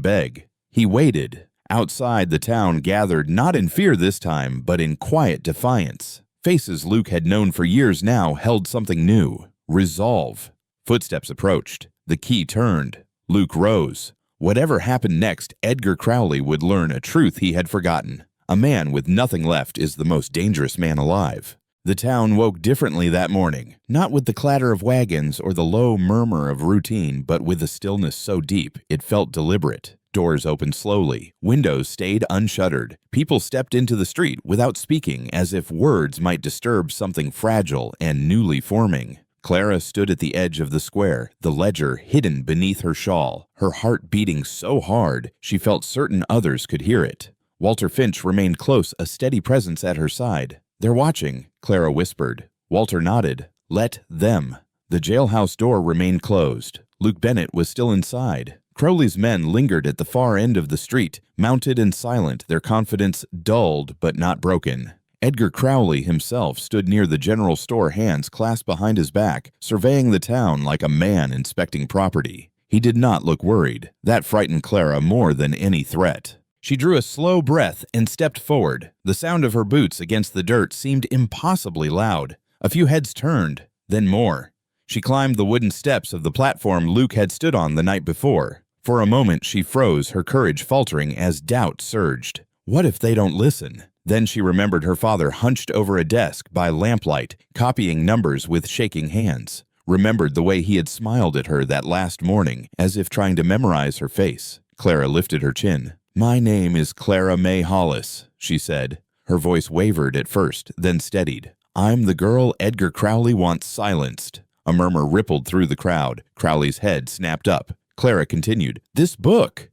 beg. He waited. Outside, the town gathered not in fear this time, but in quiet defiance. Faces Luke had known for years now held something new. Resolve. Footsteps approached. The key turned. Luke rose. Whatever happened next, Edgar Crowley would learn a truth he had forgotten. A man with nothing left is the most dangerous man alive. The town woke differently that morning, not with the clatter of wagons or the low murmur of routine, but with a stillness so deep it felt deliberate. Doors opened slowly. Windows stayed unshuttered. People stepped into the street without speaking, as if words might disturb something fragile and newly forming. Clara stood at the edge of the square, the ledger hidden beneath her shawl, her heart beating so hard she felt certain others could hear it. Walter Finch remained close, a steady presence at her side. They're watching, Clara whispered. Walter nodded. Let them. The jailhouse door remained closed. Luke Bennett was still inside. Crowley's men lingered at the far end of the street, mounted and silent, their confidence dulled but not broken. Edgar Crowley himself stood near the general store, hands clasped behind his back, surveying the town like a man inspecting property. He did not look worried. That frightened Clara more than any threat. She drew a slow breath and stepped forward. The sound of her boots against the dirt seemed impossibly loud. A few heads turned, then more. She climbed the wooden steps of the platform Luke had stood on the night before. For a moment she froze, her courage faltering as doubt surged. What if they don't listen? Then she remembered her father hunched over a desk by lamplight, copying numbers with shaking hands. Remembered the way he had smiled at her that last morning, as if trying to memorize her face. Clara lifted her chin. My name is Clara May Hollis, she said. Her voice wavered at first, then steadied. I'm the girl Edgar Crowley wants silenced. A murmur rippled through the crowd. Crowley's head snapped up. Clara continued, This book.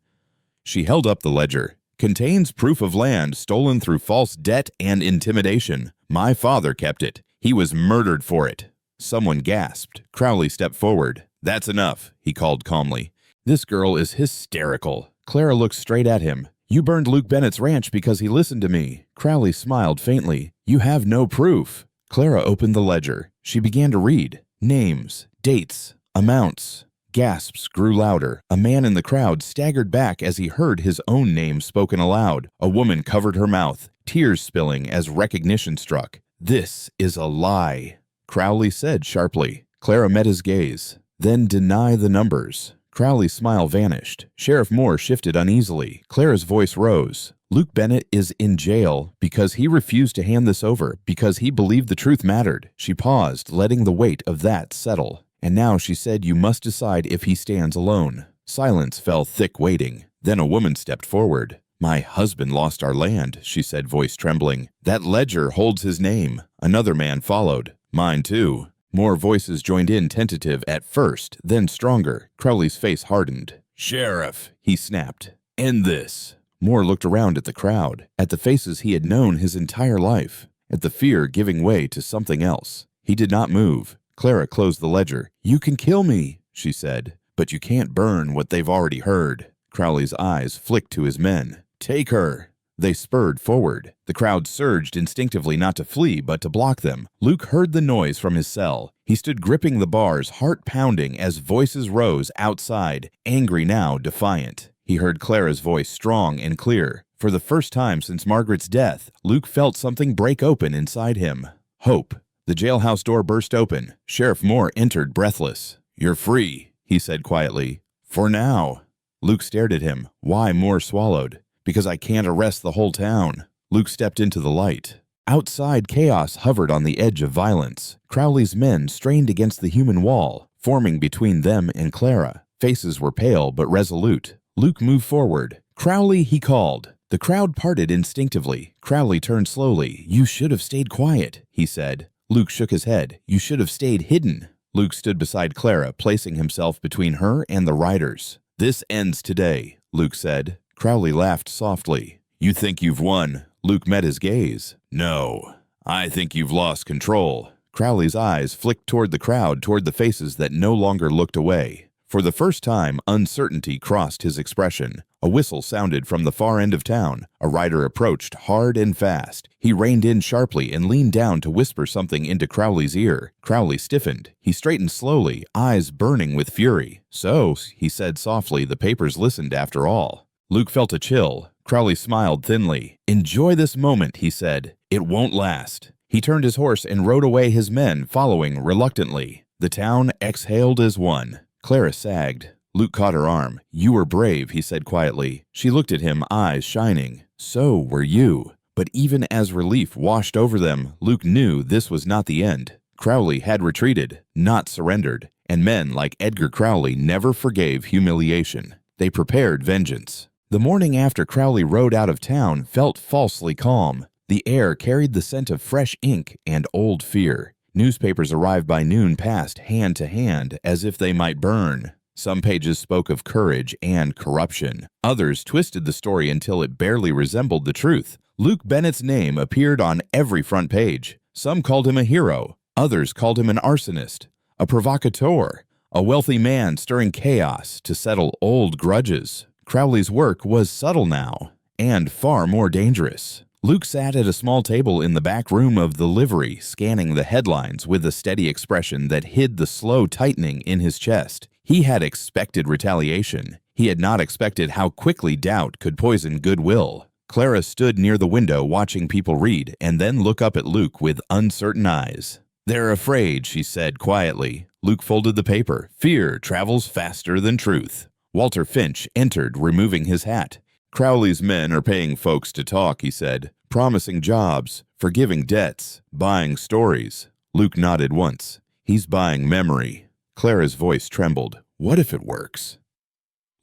She held up the ledger. Contains proof of land stolen through false debt and intimidation. My father kept it. He was murdered for it. Someone gasped. Crowley stepped forward. That's enough, he called calmly. This girl is hysterical. Clara looked straight at him. You burned Luke Bennett's ranch because he listened to me. Crowley smiled faintly. You have no proof. Clara opened the ledger. She began to read. Names, dates, amounts. Gasps grew louder. A man in the crowd staggered back as he heard his own name spoken aloud. A woman covered her mouth, tears spilling as recognition struck. This is a lie, Crowley said sharply. Clara met his gaze. Then deny the numbers. Crowley's smile vanished. Sheriff Moore shifted uneasily. Clara's voice rose. Luke Bennett is in jail because he refused to hand this over, because he believed the truth mattered. She paused, letting the weight of that settle. And now she said you must decide if he stands alone. Silence fell thick waiting. Then a woman stepped forward. My husband lost our land, she said, voice trembling. That ledger holds his name. Another man followed. Mine too. More voices joined in, tentative at first, then stronger. Crowley's face hardened. Sheriff, he snapped. End this. Moore looked around at the crowd, at the faces he had known his entire life, at the fear giving way to something else. He did not move. Clara closed the ledger. You can kill me, she said, but you can't burn what they've already heard. Crowley's eyes flicked to his men. Take her. They spurred forward. The crowd surged instinctively, not to flee, but to block them. Luke heard the noise from his cell. He stood gripping the bars, heart pounding, as voices rose outside, angry now, defiant. He heard Clara's voice, strong and clear. For the first time since Margaret's death, Luke felt something break open inside him. Hope. The jailhouse door burst open. Sheriff Moore entered breathless. You're free, he said quietly. For now. Luke stared at him. Why? Moore swallowed. Because I can't arrest the whole town. Luke stepped into the light. Outside, chaos hovered on the edge of violence. Crowley's men strained against the human wall, forming between them and Clara. Faces were pale but resolute. Luke moved forward. "Crowley," he called. The crowd parted instinctively. Crowley turned slowly. "You should have stayed quiet," he said. Luke shook his head. "You should have stayed hidden." Luke stood beside Clara, placing himself between her and the riders. "This ends today," Luke said. Crowley laughed softly. "You think you've won?" Luke met his gaze. "No, I think you've lost control." Crowley's eyes flicked toward the crowd, toward the faces that no longer looked away. For the first time, uncertainty crossed his expression. A whistle sounded from the far end of town. A rider approached, hard and fast. He reined in sharply and leaned down to whisper something into Crowley's ear. Crowley stiffened. He straightened slowly, eyes burning with fury. "So," he said softly, "the papers listened after all." Luke felt a chill. Crowley smiled thinly. "Enjoy this moment," he said. "It won't last." He turned his horse and rode away, his men following reluctantly. The town exhaled as one. Clara sagged. Luke caught her arm. "You were brave," he said quietly. She looked at him, eyes shining. "So were you." But even as relief washed over them, Luke knew this was not the end. Crowley had retreated, not surrendered, and men like Edgar Crowley never forgave humiliation. They prepared vengeance. The morning after Crowley rode out of town felt falsely calm. The air carried the scent of fresh ink and old fear. Newspapers arrived by noon, passed hand to hand as if they might burn. Some pages spoke of courage and corruption. Others twisted the story until it barely resembled the truth. Luke Bennett's name appeared on every front page. Some called him a hero. Others called him an arsonist, a provocateur, a wealthy man stirring chaos to settle old grudges. Crowley's work was subtle now, and far more dangerous. Luke sat at a small table in the back room of the livery, scanning the headlines with a steady expression that hid the slow tightening in his chest. He had expected retaliation. He had not expected how quickly doubt could poison goodwill. Clara stood near the window watching people read and then look up at Luke with uncertain eyes. "They're afraid," she said quietly. Luke folded the paper. "Fear travels faster than truth." Walter Finch entered, removing his hat. "Crowley's men are paying folks to talk," he said. "Promising jobs, forgiving debts, buying stories." Luke nodded once. "He's buying memory." Clara's voice trembled. "What if it works?"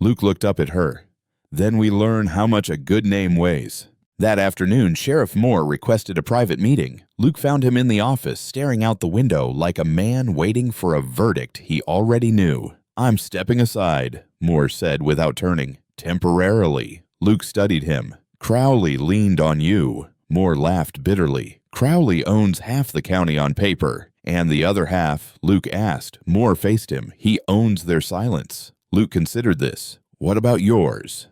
Luke looked up at her. "Then we learn how much a good name weighs." That afternoon, Sheriff Moore requested a private meeting. Luke found him in the office, staring out the window like a man waiting for a verdict he already knew. "I'm stepping aside," Moore said without turning. "Temporarily." Luke studied him. "Crowley leaned on you." Moore laughed bitterly. "Crowley owns half the county on paper. And the other half?" Luke asked. Moore faced him. "He owns their silence." Luke considered this. "What about yours?"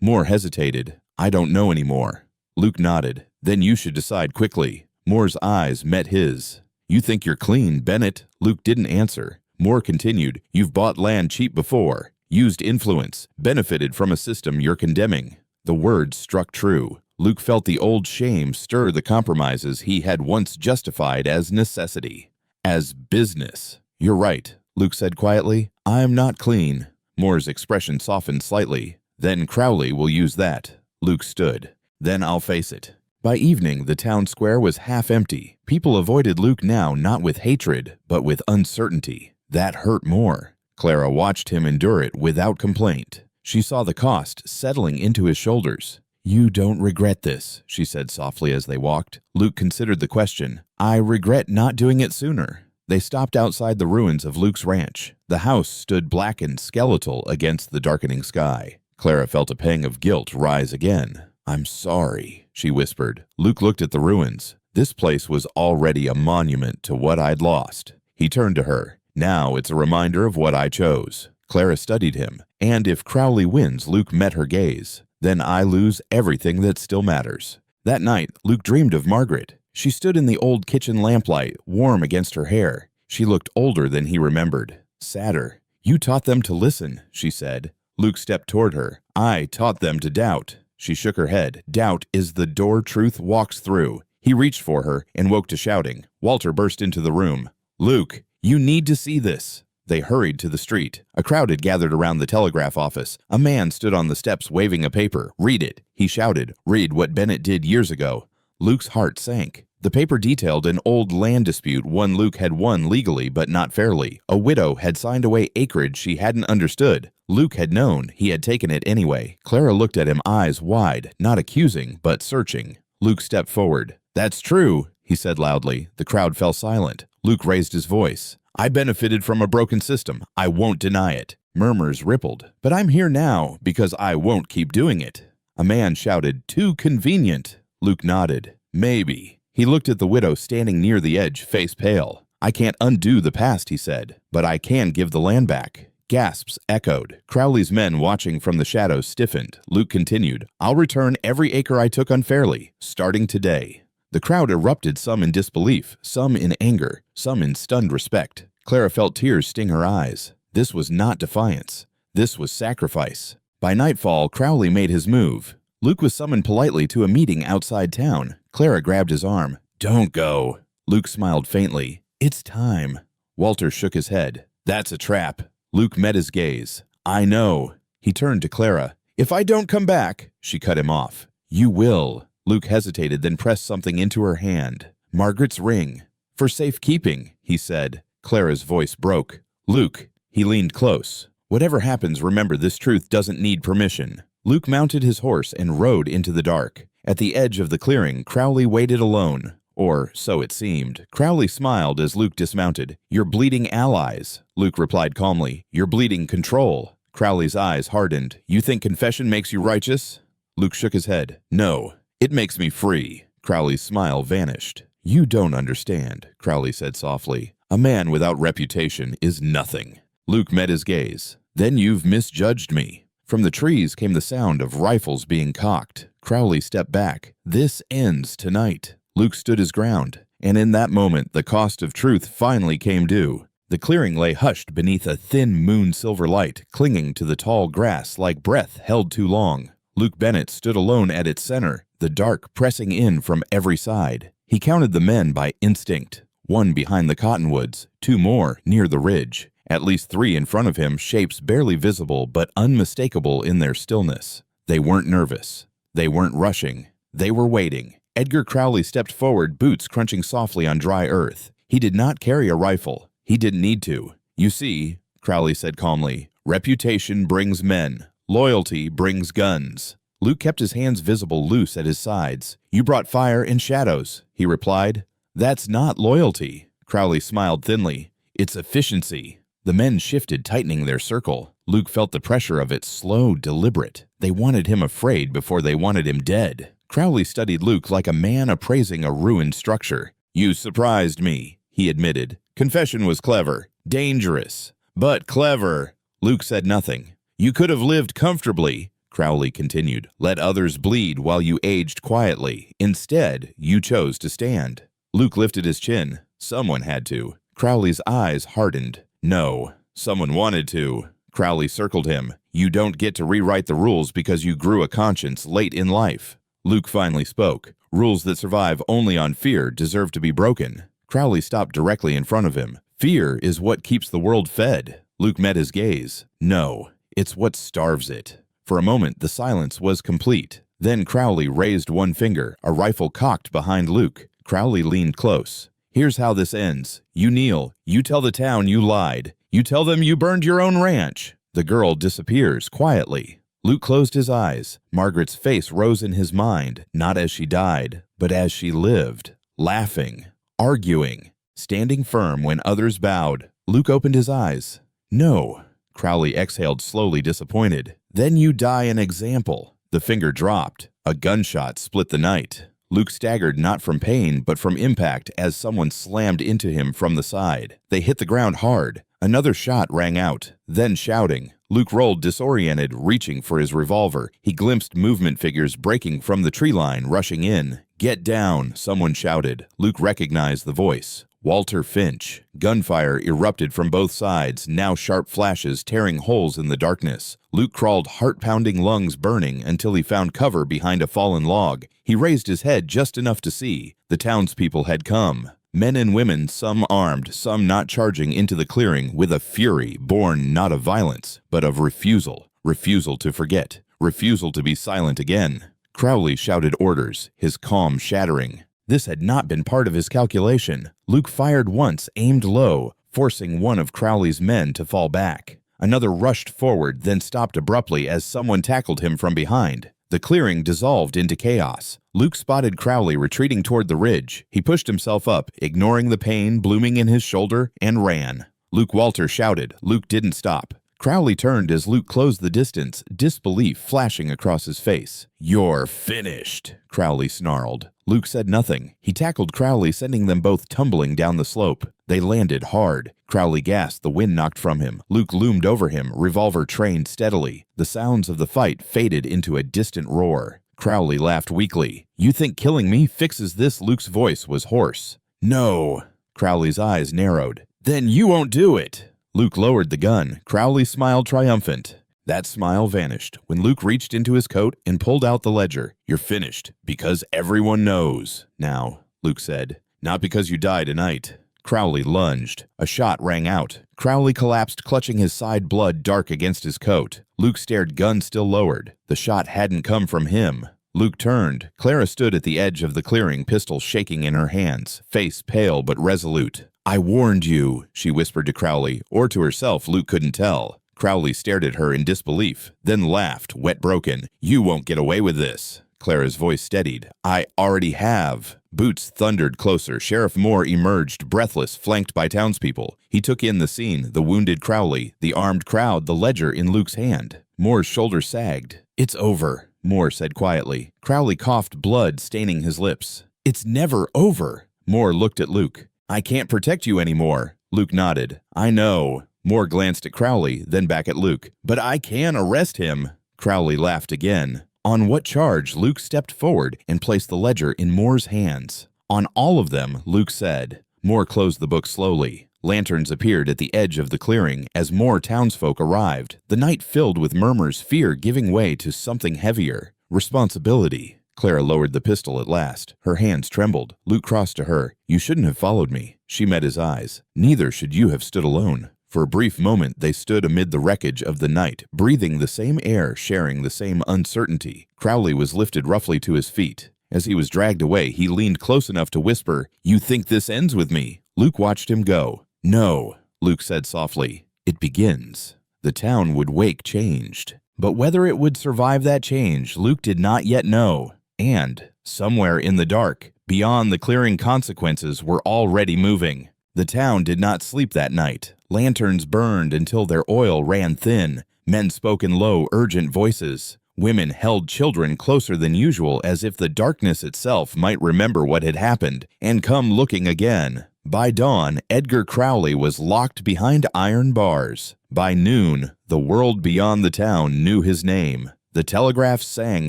Moore hesitated. "I don't know anymore." Luke nodded. "Then you should decide quickly." Moore's eyes met his. "You think you're clean, Bennett?" Luke didn't answer. Moore continued. "You've bought land cheap before, used influence, benefited from a system you're condemning." The words struck true. Luke felt the old shame stir the compromises he had once justified as necessity, as business. "You're right," Luke said quietly. "I'm not clean." Moore's expression softened slightly. "Then Crowley will use that." Luke stood. "Then I'll face it." By evening, the town square was half empty. People avoided Luke now, not with hatred, but with uncertainty. That hurt more. Clara watched him endure it without complaint. She saw the cost settling into his shoulders. "You don't regret this," she said softly as they walked. Luke considered the question. "I regret not doing it sooner." They stopped outside the ruins of Luke's ranch. The house stood black and skeletal against the darkening sky. Clara felt a pang of guilt rise again. "I'm sorry," she whispered. Luke looked at the ruins. This place was already a monument to what I'd lost. He turned to her. "Now it's a reminder of what I chose." Clara studied him. "And if Crowley wins," Luke met her gaze, "then I lose everything that still matters." That night, Luke dreamed of Margaret. She stood in the old kitchen lamplight, warm against her hair. She looked older than he remembered, sadder. "You taught them to listen," she said. Luke stepped toward her. "I taught them to doubt." She shook her head. "Doubt is the door truth walks through." He reached for her and woke to shouting. Walter burst into the room. "Luke, you need to see this." They hurried to the street. A crowd had gathered around the telegraph office. A man stood on the steps waving a paper. "Read it," he shouted. "Read what Bennett did years ago." Luke's heart sank. The paper detailed an old land dispute one Luke had won legally but not fairly. A widow had signed away acreage she hadn't understood. Luke had known. He had taken it anyway. Clara looked at him, eyes wide, not accusing, but searching. Luke stepped forward. "That's true," he said loudly. The crowd fell silent. Luke raised his voice. "I benefited from a broken system. I won't deny it." Murmurs rippled. "But I'm here now because I won't keep doing it." A man shouted, "Too convenient." Luke nodded. "Maybe." He looked at the widow standing near the edge, face pale. "I can't undo the past," he said, "but I can give the land back." Gasps echoed. Crowley's men watching from the shadows stiffened. Luke continued, "I'll return every acre I took unfairly, starting today." The crowd erupted, some in disbelief, some in anger, some in stunned respect. Clara felt tears sting her eyes. This was not defiance. This was sacrifice. By nightfall, Crowley made his move. Luke was summoned politely to a meeting outside town. Clara grabbed his arm. "Don't go." Luke smiled faintly. "It's time." Walter shook his head. "That's a trap." Luke met his gaze. "I know." He turned to Clara. "If I don't come back," she cut him off. "You will." Luke hesitated, then pressed something into her hand. "Margaret's ring." "For safekeeping," he said. Clara's voice broke. "Luke." He leaned close. "Whatever happens, remember this truth doesn't need permission." Luke mounted his horse and rode into the dark. At the edge of the clearing, Crowley waited alone. Or so it seemed. Crowley smiled as Luke dismounted. "You're bleeding allies," Luke replied calmly. "You're bleeding control." Crowley's eyes hardened. "You think confession makes you righteous?" Luke shook his head. "No, it makes me free." Crowley's smile vanished. "You don't understand," Crowley said softly. "A man without reputation is nothing." Luke met his gaze. "Then you've misjudged me." From the trees came the sound of rifles being cocked. Crowley stepped back. "This ends tonight." Luke stood his ground, and in that moment the cost of truth finally came due. The clearing lay hushed beneath a thin moon-silver light, clinging to the tall grass like breath held too long. Luke Bennett stood alone at its center, the dark pressing in from every side. He counted the men by instinct. 1 behind the cottonwoods, 2 more near the ridge. At least 3 in front of him, shapes barely visible but unmistakable in their stillness. They weren't nervous. They weren't rushing. They were waiting. Edgar Crowley stepped forward, boots crunching softly on dry earth. He did not carry a rifle. He didn't need to. "You see," Crowley said calmly, "reputation brings men. Loyalty brings guns." Luke kept his hands visible loose at his sides. "You brought fire and shadows," he replied. "That's not loyalty." Crowley smiled thinly. "It's efficiency." The men shifted, tightening their circle. Luke felt the pressure of it, slow, deliberate. They wanted him afraid before they wanted him dead. Crowley studied Luke like a man appraising a ruined structure. "You surprised me," he admitted. "Confession was clever. Dangerous. But clever." Luke said nothing. "You could have lived comfortably," Crowley continued. "Let others bleed while you aged quietly. Instead, you chose to stand." Luke lifted his chin. "Someone had to." Crowley's eyes hardened. "No, someone wanted to." Crowley circled him. "You don't get to rewrite the rules because you grew a conscience late in life." Luke finally spoke. "Rules that survive only on fear deserve to be broken." Crowley stopped directly in front of him. "Fear is what keeps the world fed." Luke met his gaze. "No, it's what starves it." For a moment, the silence was complete. Then Crowley raised one finger, a rifle cocked behind Luke. Crowley leaned close. "Here's how this ends. You kneel. You tell the town you lied. You tell them you burned your own ranch." The girl disappears quietly. Luke closed his eyes. Margaret's face rose in his mind, not as she died, but as she lived, laughing, arguing, standing firm when others bowed. Luke opened his eyes. "No." Crowley exhaled slowly, disappointed. "Then you die an example." The finger dropped. A gunshot split the night. Luke staggered not from pain, but from impact as someone slammed into him from the side. They hit the ground hard. Another shot rang out, then shouting. Luke rolled disoriented, reaching for his revolver. He glimpsed movement figures breaking from the tree line, rushing in. "Get down," someone shouted. Luke recognized the voice. Walter Finch. Gunfire erupted from both sides, now sharp flashes tearing holes in the darkness. Luke crawled, heart-pounding, lungs burning, until he found cover behind a fallen log. He raised his head just enough to see. The townspeople had come. Men and women, some armed, some not, charging into the clearing with a fury born not of violence, but of refusal. Refusal to forget. Refusal to be silent again. Crowley shouted orders, his calm shattering. This had not been part of his calculation. Luke fired once, aimed low, forcing one of Crowley's men to fall back. Another rushed forward, then stopped abruptly as someone tackled him from behind. The clearing dissolved into chaos. Luke spotted Crowley retreating toward the ridge. He pushed himself up, ignoring the pain blooming in his shoulder, and ran. Luke Walter shouted. Luke didn't stop. Crowley turned as Luke closed the distance, disbelief flashing across his face. "You're finished," Crowley snarled. Luke said nothing. He tackled Crowley, sending them both tumbling down the slope. They landed hard. Crowley gasped, the wind knocked from him. Luke loomed over him, revolver trained steadily. The sounds of the fight faded into a distant roar. Crowley laughed weakly. "You think killing me fixes this?" Luke's voice was hoarse. "No." Crowley's eyes narrowed. "Then you won't do it." Luke lowered the gun. Crowley smiled triumphant. That smile vanished when Luke reached into his coat and pulled out the ledger. "You're finished, because everyone knows now," Luke said. "Not because you die tonight." Crowley lunged. A shot rang out. Crowley collapsed, clutching his side, blood dark against his coat. Luke stared, gun still lowered. The shot hadn't come from him. Luke turned. Clara stood at the edge of the clearing, pistol shaking in her hands, face pale but resolute. "I warned you," she whispered to Crowley, or to herself, Luke couldn't tell. Crowley stared at her in disbelief, then laughed, wet broken. "You won't get away with this." Clara's voice steadied. "I already have." Boots thundered closer. Sheriff Moore emerged, breathless, flanked by townspeople. He took in the scene, the wounded Crowley, the armed crowd, the ledger in Luke's hand. Moore's shoulder sagged. "It's over," Moore said quietly. Crowley coughed, blood staining his lips. "It's never over." Moore looked at Luke. "I can't protect you anymore." Luke nodded. "I know." Moore glanced at Crowley, then back at Luke. "But I can arrest him." Crowley laughed again. "On what charge?" Luke stepped forward and placed the ledger in Moore's hands. "On all of them," Luke said. Moore closed the book slowly. Lanterns appeared at the edge of the clearing as more townsfolk arrived. The night filled with murmurs, fear giving way to something heavier. Responsibility. Clara lowered the pistol at last. Her hands trembled. Luke crossed to her. "You shouldn't have followed me." She met his eyes. "Neither should you have stood alone." For a brief moment, they stood amid the wreckage of the night, breathing the same air, sharing the same uncertainty. Crowley was lifted roughly to his feet. As he was dragged away, he leaned close enough to whisper, "You think this ends with me?" Luke watched him go. "No," Luke said softly. "It begins." The town would wake changed. But whether it would survive that change, Luke did not yet know. And, somewhere in the dark, beyond the clearing, consequences were already moving. The town did not sleep that night. Lanterns burned until their oil ran thin. Men spoke in low, urgent voices. Women held children closer than usual, as if the darkness itself might remember what had happened and come looking again. By dawn, Edgar Crowley was locked behind iron bars. By noon, the world beyond the town knew his name. The telegraph sang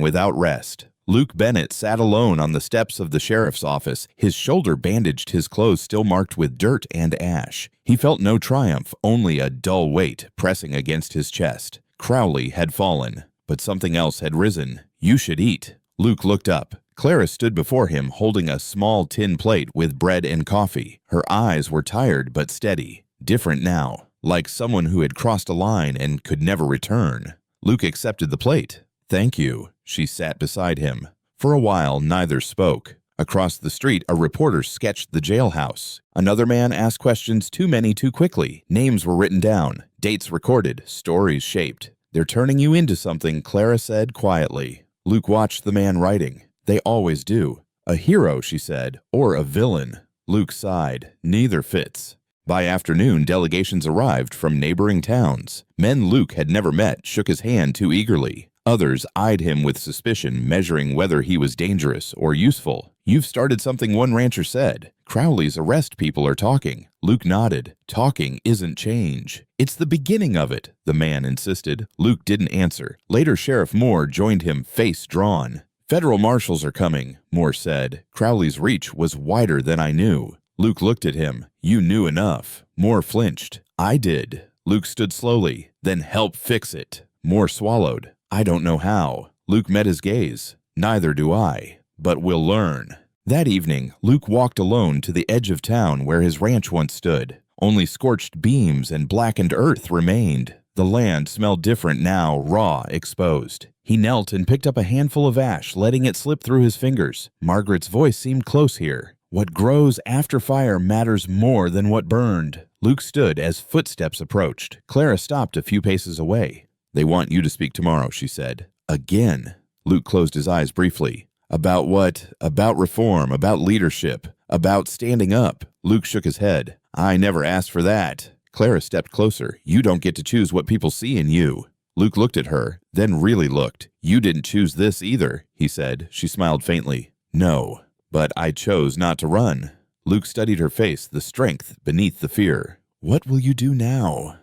without rest. Luke Bennett sat alone on the steps of the sheriff's office, his shoulder bandaged, his clothes still marked with dirt and ash. He felt no triumph, only a dull weight pressing against his chest. Crowley had fallen, but something else had risen. "You should eat." Luke looked up. Clara stood before him, holding a small tin plate with bread and coffee. Her eyes were tired but steady, different now, like someone who had crossed a line and could never return. Luke accepted the plate. "Thank you." She sat beside him. For a while, neither spoke. Across the street, a reporter sketched the jailhouse. Another man asked questions too many too quickly. Names were written down, dates recorded, stories shaped. "They're turning you into something," Clara said quietly. Luke watched the man writing. "They always do. A hero," she said, "or a villain." Luke sighed. "Neither fits." By afternoon, delegations arrived from neighboring towns. Men Luke had never met shook his hand too eagerly. Others eyed him with suspicion, measuring whether he was dangerous or useful. "You've started something," one rancher said. "Crowley's arrest people are talking." Luke nodded. "Talking isn't change. It's the beginning of it," the man insisted. Luke didn't answer. Later, Sheriff Moore joined him, face drawn. "Federal marshals are coming," Moore said. "Crowley's reach was wider than I knew." Luke looked at him. "You knew enough." Moore flinched. "I did." Luke stood slowly. "Then help fix it." Moore swallowed. "I don't know how." Luke met his gaze. "Neither do I. But we'll learn." That evening, Luke walked alone to the edge of town where his ranch once stood. Only scorched beams and blackened earth remained. The land smelled different now, raw, exposed. He knelt and picked up a handful of ash, letting it slip through his fingers. Margaret's voice seemed close here. What grows after fire matters more than what burned. Luke stood as footsteps approached. Clara stopped a few paces away. "They want you to speak tomorrow," she said. "Again." Luke closed his eyes briefly. "About what? About reform, about leadership, about standing up." Luke shook his head. "I never asked for that." Clara stepped closer. "You don't get to choose what people see in you." Luke looked at her, then really looked. "You didn't choose this either," he said. She smiled faintly. "No, but I chose not to run." Luke studied her face, the strength beneath the fear. "What will you do now?"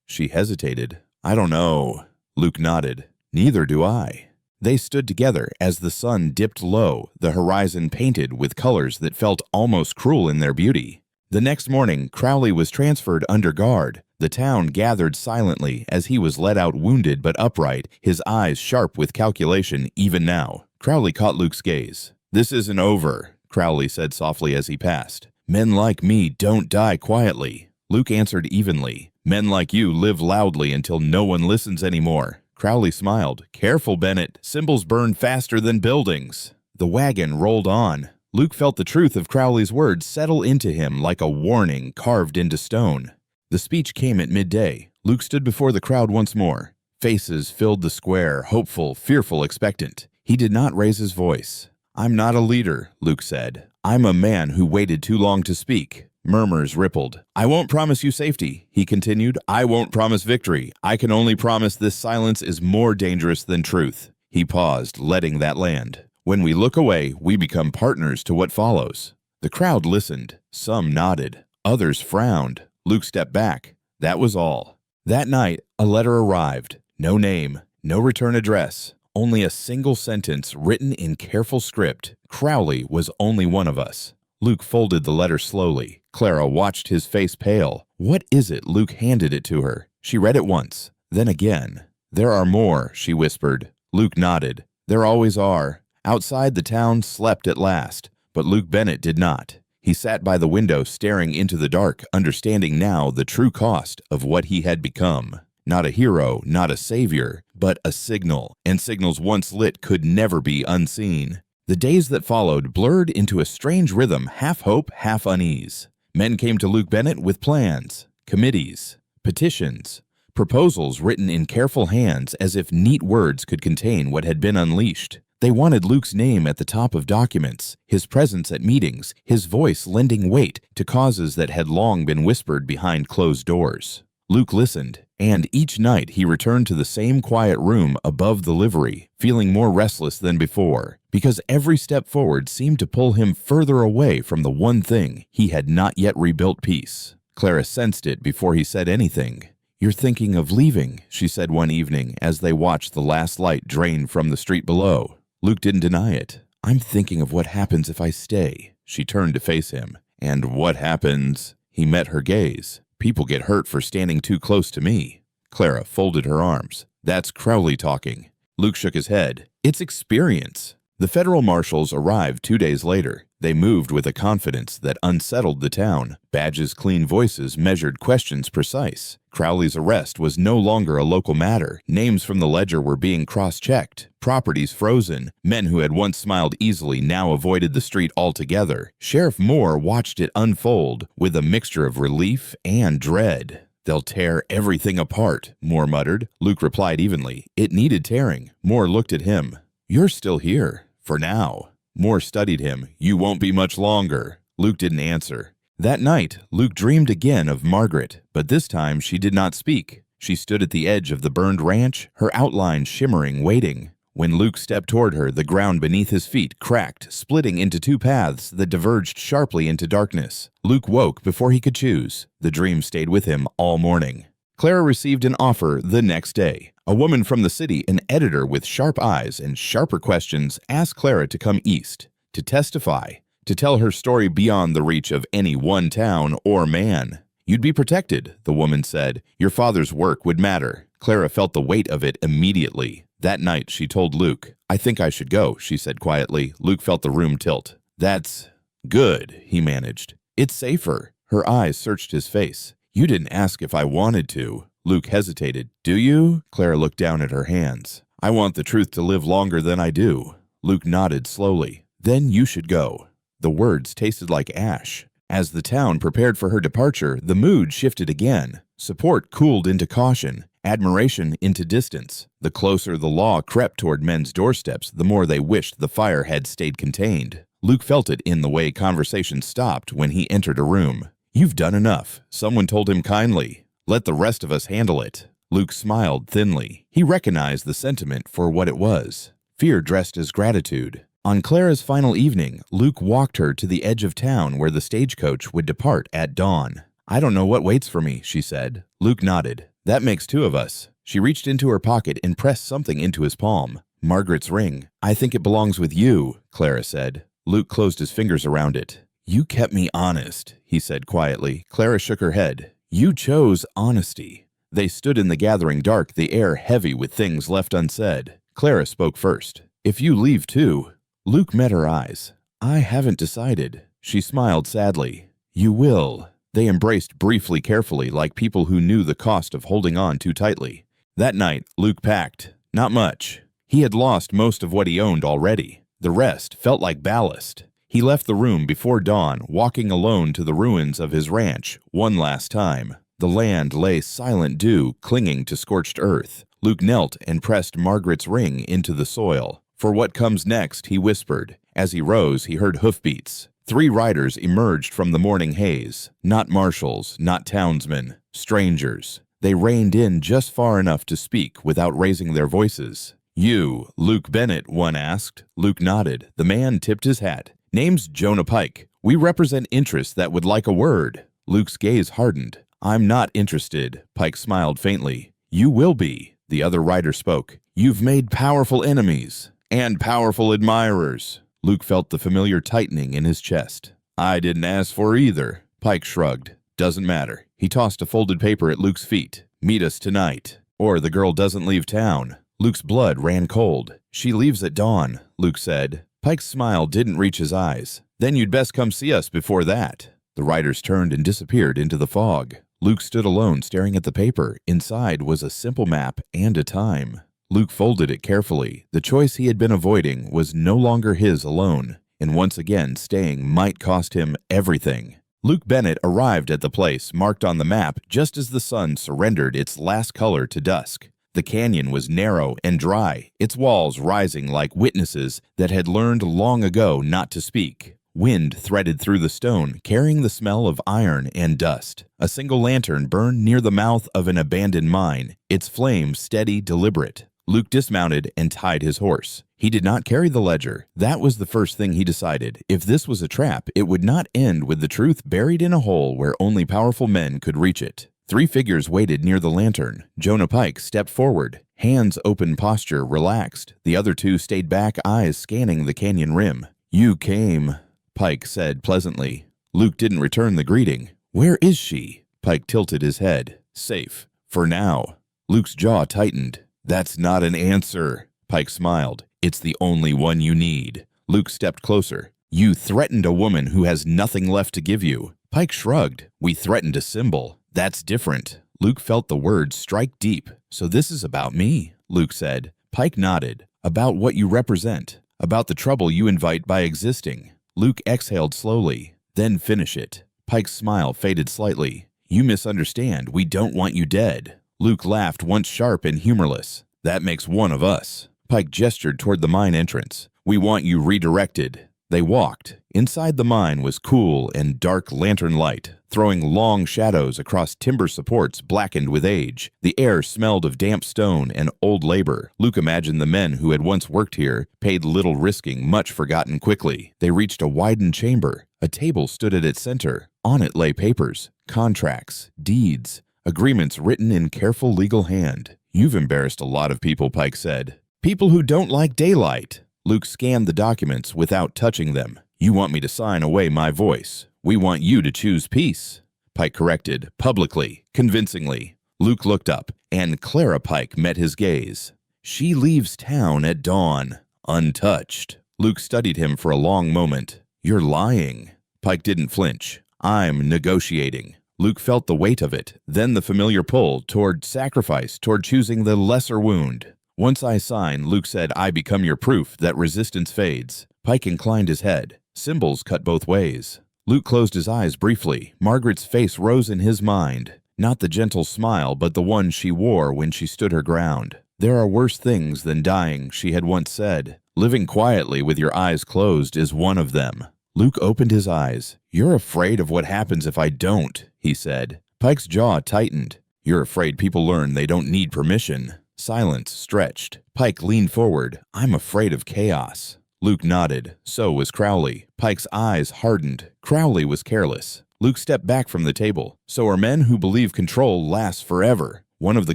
She hesitated. "I don't know." Luke nodded. "Neither do I." They stood together as the sun dipped low, the horizon painted with colors that felt almost cruel in their beauty. The next morning, Crowley was transferred under guard. The town gathered silently as he was led out wounded but upright, his eyes sharp with calculation even now. Crowley caught Luke's gaze. "This isn't over," Crowley said softly as he passed. "Men like me don't die quietly." Luke answered evenly. "Men like you live loudly until no one listens anymore." Crowley smiled. "Careful, Bennett. Symbols burn faster than buildings." The wagon rolled on. Luke felt the truth of Crowley's words settle into him like a warning carved into stone. The speech came at midday. Luke stood before the crowd once more. Faces filled the square, hopeful, fearful, expectant. He did not raise his voice. "I'm not a leader," Luke said. "I'm a man who waited too long to speak." Murmurs rippled. "I won't promise you safety," he continued. "I won't promise victory. I can only promise this silence is more dangerous than truth." He paused, letting that land. "When we look away, we become partners to what follows." The crowd listened. Some nodded. Others frowned. Luke stepped back. That was all. That night, a letter arrived. No name, no return address. Only a single sentence written in careful script. "Crowley was only one of us." Luke folded the letter slowly. Clara watched his face pale. "What is it?" Luke handed it to her. She read it once, then again. "There are more," she whispered. Luke nodded. "There always are." Outside, the town slept at last, but Luke Bennett did not. He sat by the window staring into the dark, understanding now the true cost of what he had become. Not a hero, not a savior, but a signal, and signals once lit could never be unseen. The days that followed blurred into a strange rhythm, half hope, half unease. Men came to Luke Bennett with plans, committees, petitions, proposals written in careful hands as if neat words could contain what had been unleashed. They wanted Luke's name at the top of documents, his presence at meetings, his voice lending weight to causes that had long been whispered behind closed doors. Luke listened, and each night he returned to the same quiet room above the livery, feeling more restless than before, because every step forward seemed to pull him further away from the one thing he had not yet rebuilt: peace. Clara sensed it before he said anything. "You're thinking of leaving," she said one evening as they watched the last light drain from the street below. Luke didn't deny it. "I'm thinking of what happens if I stay." She turned to face him. "And what happens?" He met her gaze. "People get hurt for standing too close to me." Clara folded her arms. "That's Crowley talking." Luke shook his head. "It's experience." The federal marshals arrived 2 days later. They moved with a confidence that unsettled the town. Badges' clean voices measured questions precise. Crowley's arrest was no longer a local matter. Names from the ledger were being cross-checked. Properties frozen. Men who had once smiled easily now avoided the street altogether. Sheriff Moore watched it unfold with a mixture of relief and dread. "They'll tear everything apart," Moore muttered. Luke replied evenly. "It needed tearing." Moore looked at him. "You're still here. For now." Moore studied him. "You won't be much longer." Luke didn't answer. That night, Luke dreamed again of Margaret, but this time she did not speak. She stood at the edge of the burned ranch, her outline shimmering, waiting. When Luke stepped toward her, the ground beneath his feet cracked, splitting into two paths that diverged sharply into darkness. Luke woke before he could choose. The dream stayed with him all morning. Clara received an offer the next day. A woman from the city, an editor with sharp eyes and sharper questions, asked Clara to come east, to testify, to tell her story beyond the reach of any one town or man. "You'd be protected," the woman said. "Your father's work would matter." Clara felt the weight of it immediately. That night, she told Luke. "I think I should go," she said quietly. Luke felt the room tilt. That's good, he managed. It's safer. Her eyes searched his face. You didn't ask if I wanted to. Luke hesitated. Do you? Clara looked down at her hands. I want the truth to live longer than I do. Luke nodded slowly. Then you should go. The words tasted like ash. As the town prepared for her departure, the mood shifted again. Support cooled into caution, admiration into distance. The closer the law crept toward men's doorsteps, the more they wished the fire had stayed contained. Luke felt it in the way conversation stopped when he entered a room. You've done enough, someone told him kindly. Let the rest of us handle it. Luke smiled thinly. He recognized the sentiment for what it was. Fear dressed as gratitude. On Clara's final evening, Luke walked her to the edge of town where the stagecoach would depart at dawn. I don't know what waits for me, she said. Luke nodded. That makes two of us. She reached into her pocket and pressed something into his palm. Margaret's ring. I think it belongs with you, Clara said. Luke closed his fingers around it. You kept me honest, he said quietly. Clara shook her head. You chose honesty. They stood in the gathering dark, the air heavy with things left unsaid. Clara spoke first. If you leave too. Luke met her eyes. I haven't decided. She smiled sadly. You will. They embraced briefly, carefully, like people who knew the cost of holding on too tightly. That night, Luke packed. Not much. He had lost most of what he owned already. The rest felt like ballast. He left the room before dawn, walking alone to the ruins of his ranch one last time. The land lay silent dew, clinging to scorched earth. Luke knelt and pressed Margaret's ring into the soil. For what comes next, he whispered. As he rose, he heard hoofbeats. 3 riders emerged from the morning haze. Not marshals, not townsmen, strangers. They reined in just far enough to speak without raising their voices. You, Luke Bennett, one asked. Luke nodded. The man tipped his hat. Name's Jonah Pike. We represent interests that would like a word. Luke's gaze hardened. I'm not interested. Pike smiled faintly. You will be. The other rider spoke. You've made powerful enemies and powerful admirers. Luke felt the familiar tightening in his chest. I didn't ask for either. Pike shrugged. Doesn't matter. He tossed a folded paper at Luke's feet. Meet us tonight. Or the girl doesn't leave town. Luke's blood ran cold. She leaves at dawn, Luke said. Pike's smile didn't reach his eyes. Then you'd best come see us before that. The riders turned and disappeared into the fog. Luke stood alone staring at the paper. Inside was a simple map and a time. Luke folded it carefully. The choice he had been avoiding was no longer his alone, and once again staying might cost him everything. Luke Bennett arrived at the place marked on the map just as the sun surrendered its last color to dusk. The canyon was narrow and dry, its walls rising like witnesses that had learned long ago not to speak. Wind threaded through the stone, carrying the smell of iron and dust. A single lantern burned near the mouth of an abandoned mine, its flame steady, deliberate. Luke dismounted and tied his horse. He did not carry the ledger. That was the first thing he decided. If this was a trap, it would not end with the truth buried in a hole where only powerful men could reach it. 3 figures waited near the lantern. Jonah Pike stepped forward, hands open, posture relaxed. The other 2 stayed back, eyes scanning the canyon rim. You came, Pike said pleasantly. Luke didn't return the greeting. Where is she? Pike tilted his head. Safe. For now. Luke's jaw tightened. That's not an answer. Pike smiled. It's the only one you need. Luke stepped closer. You threatened a woman who has nothing left to give you. Pike shrugged. We threatened a symbol. That's different. Luke felt the words strike deep. So this is about me, Luke said. Pike nodded. About what you represent. About the trouble you invite by existing. Luke exhaled slowly. Then finish it. Pike's smile faded slightly. You misunderstand. We don't want you dead. Luke laughed, once sharp and humorless. That makes one of us. Pike gestured toward the mine entrance. We want you redirected. They walked. Inside the mine was cool and dark lantern light, throwing long shadows across timber supports blackened with age. The air smelled of damp stone and old labor. Luke imagined the men who had once worked here, paid little, risking much forgotten quickly. They reached a widened chamber. A table stood at its center. On it lay papers, contracts, deeds, agreements written in careful legal hand. You've embarrassed a lot of people, Pike said. People who don't like daylight. Luke scanned the documents without touching them. You want me to sign away my voice. We want you to choose peace. Pike corrected, publicly, convincingly. Luke looked up, and Clara Pike met his gaze. She leaves town at dawn, untouched. Luke studied him for a long moment. "You're lying." Pike didn't flinch. "I'm negotiating." Luke felt the weight of it, then the familiar pull toward sacrifice, toward choosing the lesser wound. "Once I sign," Luke said, "I become your proof that resistance fades." Pike inclined his head. Symbols cut both ways. Luke closed his eyes briefly. Margaret's face rose in his mind. Not the gentle smile, but the one she wore when she stood her ground. "There are worse things than dying," she had once said. "Living quietly with your eyes closed is one of them." Luke opened his eyes. "You're afraid of what happens if I don't," he said. Pike's jaw tightened. "You're afraid people learn they don't need permission." Silence stretched. Pike leaned forward. "I'm afraid of chaos." Luke nodded. So was Crowley. Pike's eyes hardened. Crowley was careless. Luke stepped back from the table. "So are men who believe control lasts forever." One of the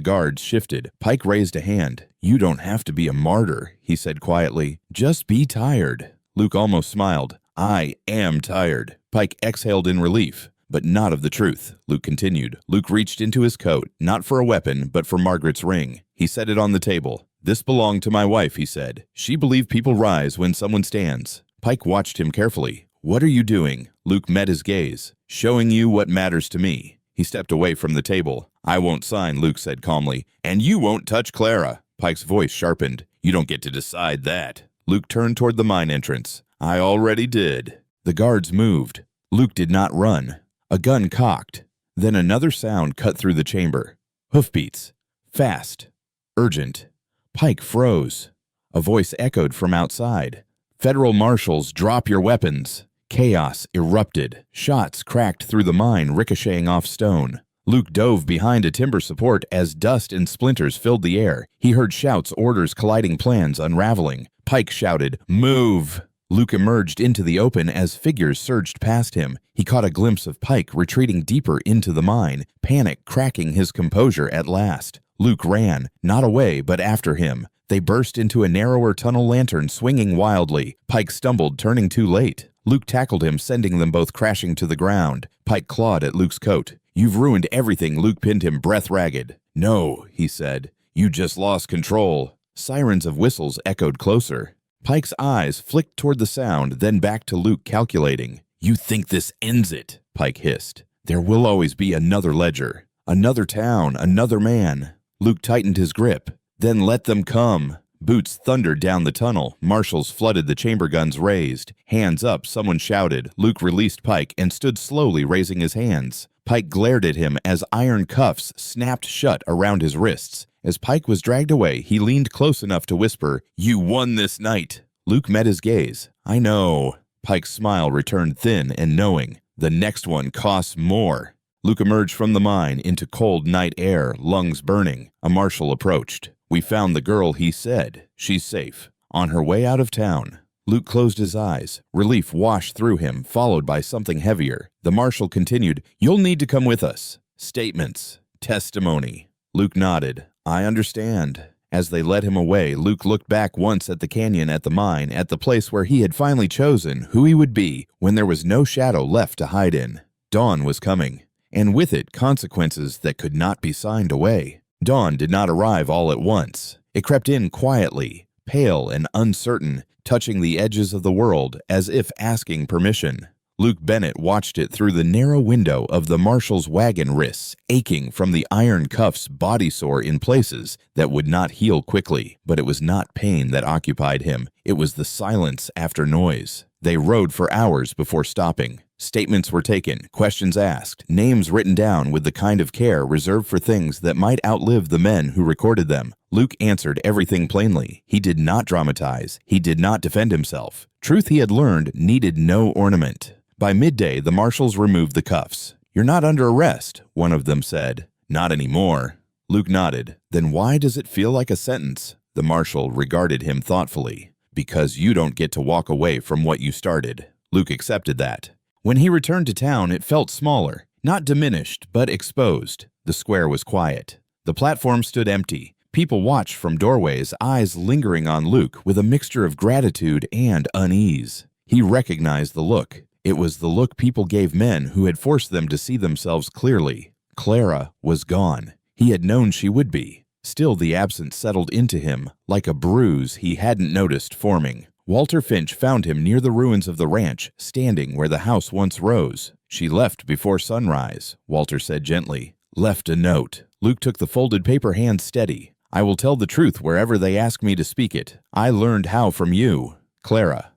guards shifted. Pike raised a hand. "You don't have to be a martyr," he said quietly. "Just be tired." Luke almost smiled. "I am tired." Pike exhaled in relief. "But not of the truth," Luke continued. Luke reached into his coat, not for a weapon, but for Margaret's ring. He set it on the table. "This belonged to my wife," he said. "She believed people rise when someone stands." Pike watched him carefully. "What are you doing?" Luke met his gaze. "Showing you what matters to me." He stepped away from the table. "I won't sign," Luke said calmly. "And you won't touch Clara." Pike's voice sharpened. "You don't get to decide that." Luke turned toward the mine entrance. "I already did." The guards moved. Luke did not run. A gun cocked. Then another sound cut through the chamber. Hoofbeats. Fast. Urgent. Pike froze. A voice echoed from outside. "Federal marshals, drop your weapons." Chaos erupted. Shots cracked through the mine, ricocheting off stone. Luke dove behind a timber support as dust and splinters filled the air. He heard shouts, orders colliding, plans unraveling. Pike shouted, "Move!" Luke emerged into the open as figures surged past him. He caught a glimpse of Pike retreating deeper into the mine, panic cracking his composure at last. Luke ran, not away, but after him. They burst into a narrower tunnel lantern, swinging wildly. Pike stumbled, turning too late. Luke tackled him, sending them both crashing to the ground. Pike clawed at Luke's coat. "You've ruined everything," Luke pinned him, breath ragged. "No," he said. "You just lost control." Sirens of whistles echoed closer. Pike's eyes flicked toward the sound, then back to Luke, calculating. "You think this ends it?" Pike hissed. "There will always be another ledger. Another town, another man." Luke tightened his grip. "Then let them come." Boots thundered down the tunnel. Marshals flooded the chamber guns raised. "Hands up," someone shouted. Luke released Pike and stood slowly raising his hands. Pike glared at him as iron cuffs snapped shut around his wrists. As Pike was dragged away, he leaned close enough to whisper, "You won this night." Luke met his gaze. "I know." Pike's smile returned thin and knowing. "The next one costs more." Luke emerged from the mine into cold night air, lungs burning. A marshal approached. "We found the girl," he said. "She's safe. On her way out of town." Luke closed his eyes. Relief washed through him, followed by something heavier. The marshal continued, "You'll need to come with us." Statements. Testimony. Luke nodded. "I understand." As they led him away, Luke looked back once at the canyon, at the mine, at the place where he had finally chosen who he would be when there was no shadow left to hide in. Dawn was coming, and with it consequences that could not be signed away. Dawn did not arrive all at once. It crept in quietly, pale and uncertain, touching the edges of the world as if asking permission. Luke Bennett watched it through the narrow window of the marshal's wagon wrists, aching from the iron cuffs, body sore in places that would not heal quickly. But it was not pain that occupied him. It was the silence after noise. They rode for hours before stopping. Statements were taken, questions asked, names written down with the kind of care reserved for things that might outlive the men who recorded them. Luke answered everything plainly. He did not dramatize. He did not defend himself. Truth he had learned needed no ornament. By midday, the marshals removed the cuffs. "You're not under arrest," one of them said. "Not anymore." Luke nodded. "Then why does it feel like a sentence?" The marshal regarded him thoughtfully. "Because you don't get to walk away from what you started." Luke accepted that. When he returned to town, it felt smaller, not diminished, but exposed. The square was quiet. The platform stood empty. People watched from doorways, eyes lingering on Luke with a mixture of gratitude and unease. He recognized the look. It was the look people gave men who had forced them to see themselves clearly. Clara was gone. He had known she would be. Still, the absence settled into him like a bruise he hadn't noticed forming. Walter Finch found him near the ruins of the ranch, standing where the house once rose. "She left before sunrise," Walter said gently. "Left a note." Luke took the folded paper hand steady. "I will tell the truth wherever they ask me to speak it. I learned how from you. Clara."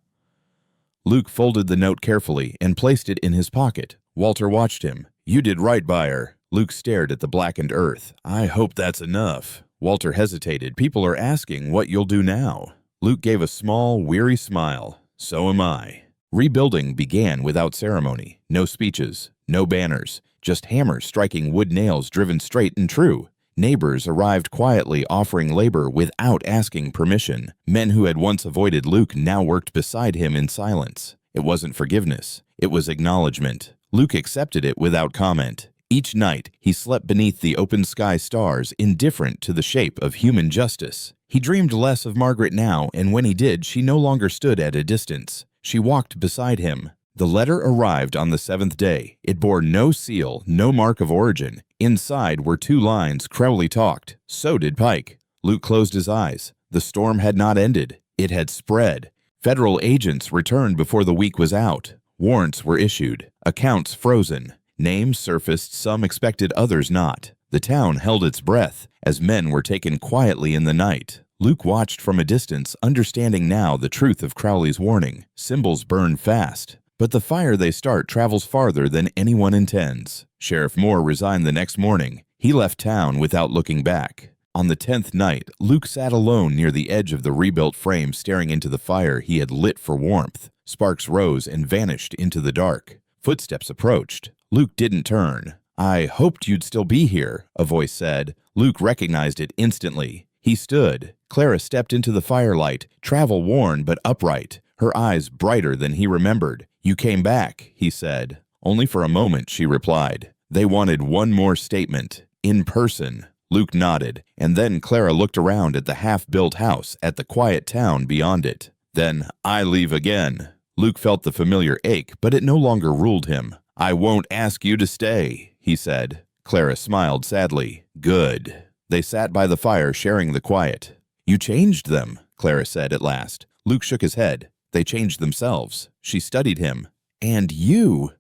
Luke folded the note carefully and placed it in his pocket. Walter watched him. "You did right by her." Luke stared at the blackened earth. "I hope that's enough." Walter hesitated. "People are asking what you'll do now." Luke gave a small, weary smile. "So am I." Rebuilding began without ceremony. No speeches, no banners, just hammers striking wood nails driven straight and true. Neighbors arrived quietly, offering labor without asking permission. Men who had once avoided Luke now worked beside him in silence. It wasn't forgiveness. It was acknowledgement. Luke accepted it without comment. Each night, he slept beneath the open sky stars, indifferent to the shape of human justice. He dreamed less of Margaret now, and when he did, she no longer stood at a distance. She walked beside him. The letter arrived on the 7th day. It bore no seal, no mark of origin. Inside were 2 lines. Crowley talked. So did Pike. Luke closed his eyes. The storm had not ended. It had spread. Federal agents returned before the week was out. Warrants were issued. Accounts frozen. Names surfaced, some expected, others not. The town held its breath as men were taken quietly in the night. Luke watched from a distance, understanding now the truth of Crowley's warning. Symbols burn fast, but the fire they start travels farther than anyone intends. Sheriff Moore resigned the next morning. He left town without looking back. On the 10th night, Luke sat alone near the edge of the rebuilt frame, staring into the fire he had lit for warmth. Sparks rose and vanished into the dark. Footsteps approached. Luke didn't turn. "I hoped you'd still be here," a voice said. Luke recognized it instantly. He stood. Clara stepped into the firelight, travel-worn but upright, her eyes brighter than he remembered. "You came back," he said. "Only for a moment," she replied. They wanted one more statement. In person. Luke nodded, and then Clara looked around at the half-built house, at the quiet town beyond it. Then, "I leave again." Luke felt the familiar ache, but it no longer ruled him. "I won't ask you to stay," he said. Clara smiled sadly. "Good." They sat by the fire, sharing the quiet. "You changed them," Clara said at last. Luke shook his head. "They changed themselves." She studied him. "And you?"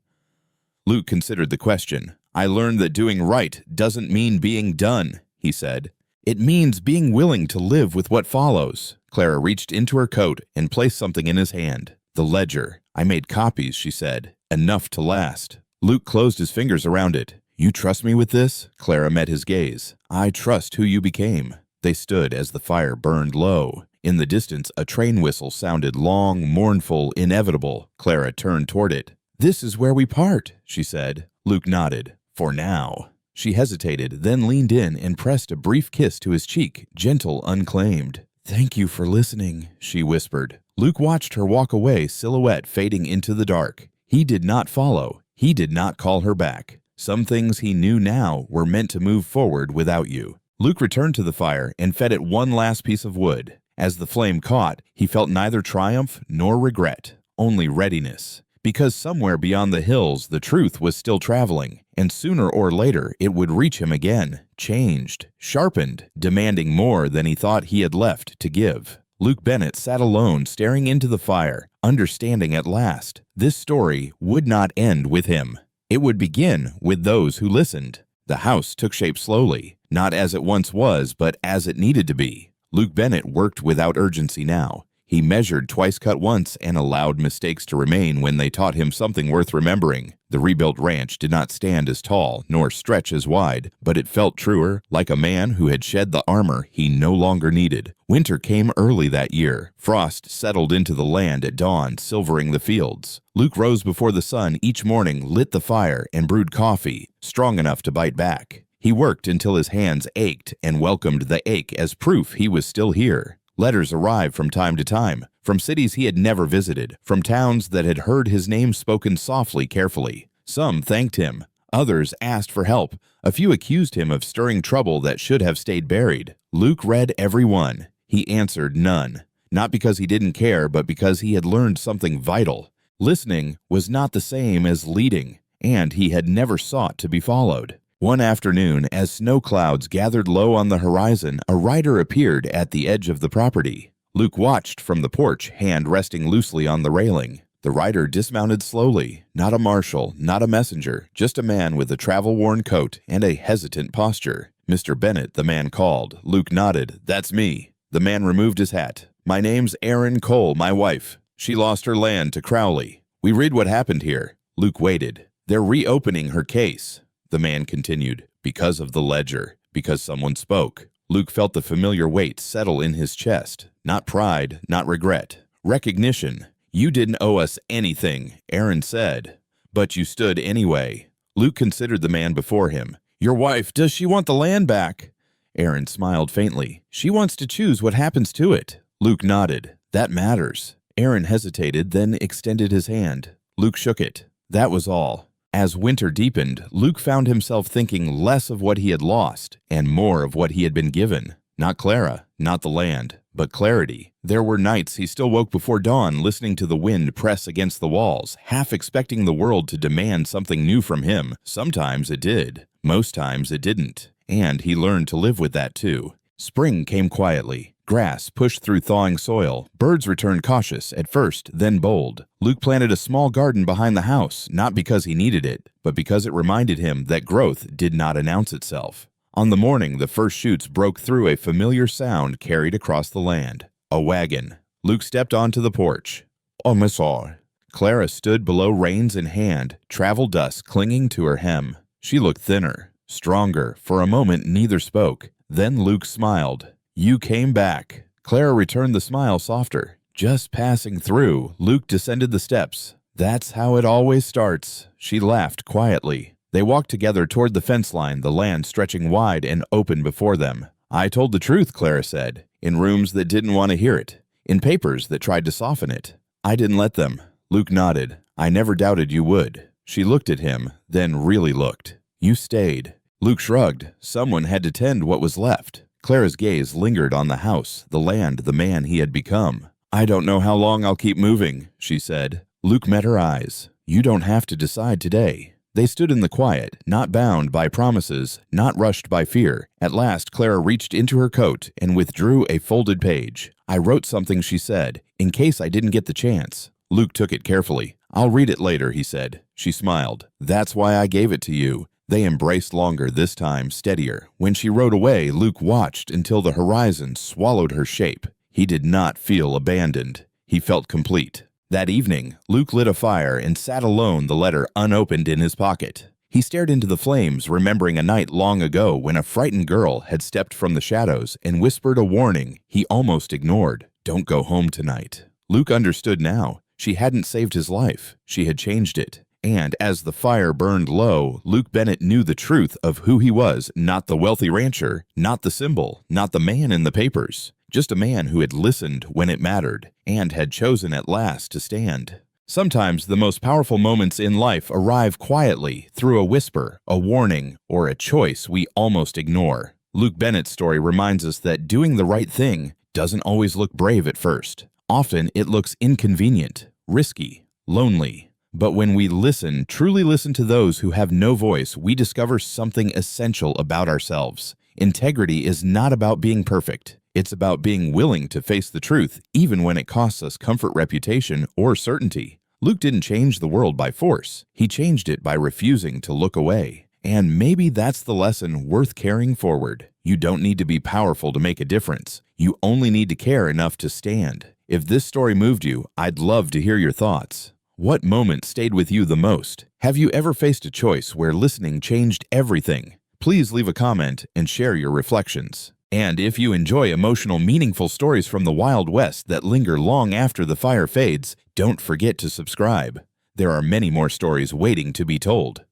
Luke considered the question. "I learned that doing right doesn't mean being done," he said. "It means being willing to live with what follows." Clara reached into her coat and placed something in his hand. "The ledger. I made copies," she said. "Enough to last." Luke closed his fingers around it. "You trust me with this?" Clara met his gaze. "I trust who you became." They stood as the fire burned low. In the distance, a train whistle sounded long, mournful, inevitable. Clara turned toward it. "This is where we part," she said. Luke nodded. "For now." She hesitated, then leaned in and pressed a brief kiss to his cheek, gentle, unclaimed. "Thank you for listening," she whispered. Luke watched her walk away, silhouette fading into the dark. He did not follow. He did not call her back. Some things he knew now were meant to move forward without you. Luke returned to the fire and fed it one last piece of wood. As the flame caught, he felt neither triumph nor regret, only readiness. Because somewhere beyond the hills, the truth was still traveling, and sooner or later it would reach him again, changed, sharpened, demanding more than he thought he had left to give. Luke Bennett sat alone, staring into the fire, understanding at last. This story would not end with him. It would begin with those who listened. The house took shape slowly, not as it once was, but as it needed to be. Luke Bennett worked without urgency now. He measured twice cut once and allowed mistakes to remain when they taught him something worth remembering. The rebuilt ranch did not stand as tall nor stretch as wide, but it felt truer, like a man who had shed the armor he no longer needed. Winter came early that year. Frost settled into the land at dawn, silvering the fields. Luke rose before the sun each morning, lit the fire, and brewed coffee, strong enough to bite back. He worked until his hands ached and welcomed the ache as proof he was still here. Letters arrived from time to time, from cities he had never visited, from towns that had heard his name spoken softly, carefully. Some thanked him. Others asked for help. A few accused him of stirring trouble that should have stayed buried. Luke read every one. He answered none. Not because he didn't care, but because he had learned something vital. Listening was not the same as leading, and he had never sought to be followed. One afternoon, as snow clouds gathered low on the horizon, a rider appeared at the edge of the property. Luke watched from the porch, hand resting loosely on the railing. The rider dismounted slowly, not a marshal, not a messenger, just a man with a travel-worn coat and a hesitant posture. "Mr. Bennett," the man called. Luke nodded. "That's me." The man removed his hat. "My name's Aaron Cole, my wife. She lost her land to Crowley. We read what happened here." Luke waited. "They're reopening her case," the man continued, "because of the ledger, because someone spoke." Luke felt the familiar weight settle in his chest. Not pride, not regret. Recognition. "You didn't owe us anything," Aaron said. "But you stood anyway." Luke considered the man before him. "Your wife, does she want the land back?" Aaron smiled faintly. "She wants to choose what happens to it." Luke nodded. "That matters." Aaron hesitated, then extended his hand. Luke shook it. That was all. As winter deepened, Luke found himself thinking less of what he had lost and more of what he had been given. Not Clara, not the land, but clarity. There were nights he still woke before dawn, listening to the wind press against the walls, half expecting the world to demand something new from him. Sometimes it did. Most times it didn't. And he learned to live with that too. Spring came quietly. Grass pushed through thawing soil. Birds returned cautious, at first, then bold. Luke planted a small garden behind the house, not because he needed it, but because it reminded him that growth did not announce itself. On the morning, the first shoots broke through a familiar sound carried across the land. A wagon. Luke stepped onto the porch. "Oh, monsieur." Clara stood below, reins in hand, travel dust clinging to her hem. She looked thinner, stronger. For a moment, neither spoke. Then Luke smiled. "You came back." Clara returned the smile softer. Just passing through, Luke descended the steps. "That's how it always starts." She laughed quietly. They walked together toward the fence line, the land stretching wide and open before them. "I told the truth," Clara said, "in rooms that didn't want to hear it, in papers that tried to soften it. I didn't let them." Luke nodded. "I never doubted you would." She looked at him, then really looked. "You stayed." Luke shrugged. Someone had to tend what was left. Clara's gaze lingered on the house, the land, the man he had become. "I don't know how long I'll keep moving," she said. Luke met her eyes. "You don't have to decide today." They stood in the quiet, not bound by promises, not rushed by fear. At last, Clara reached into her coat and withdrew a folded page. "I wrote something," she said, "in case I didn't get the chance." Luke took it carefully. "I'll read it later," he said. She smiled. "That's why I gave it to you." They embraced longer, this time steadier. When she rode away, Luke watched until the horizon swallowed her shape. He did not feel abandoned. He felt complete. That evening, Luke lit a fire and sat alone, the letter unopened in his pocket. He stared into the flames, remembering a night long ago when a frightened girl had stepped from the shadows and whispered a warning he almost ignored. "Don't go home tonight." Luke understood now. She hadn't saved his life. She had changed it. And as the fire burned low, Luke Bennett knew the truth of who he was, not the wealthy rancher, not the symbol, not the man in the papers. Just a man who had listened when it mattered, and had chosen at last to stand. Sometimes the most powerful moments in life arrive quietly, through a whisper, a warning, or a choice we almost ignore. Luke Bennett's story reminds us that doing the right thing doesn't always look brave at first. Often it looks inconvenient, risky, lonely. But when we listen, truly listen to those who have no voice, we discover something essential about ourselves. Integrity is not about being perfect. It's about being willing to face the truth, even when it costs us comfort, reputation, or certainty. Luke didn't change the world by force. He changed it by refusing to look away. And maybe that's the lesson worth carrying forward. You don't need to be powerful to make a difference. You only need to care enough to stand. If this story moved you, I'd love to hear your thoughts. What moment stayed with you the most? Have you ever faced a choice where listening changed everything? Please leave a comment and share your reflections. And if you enjoy emotional, meaningful stories from the Wild West that linger long after the fire fades, don't forget to subscribe. There are many more stories waiting to be told.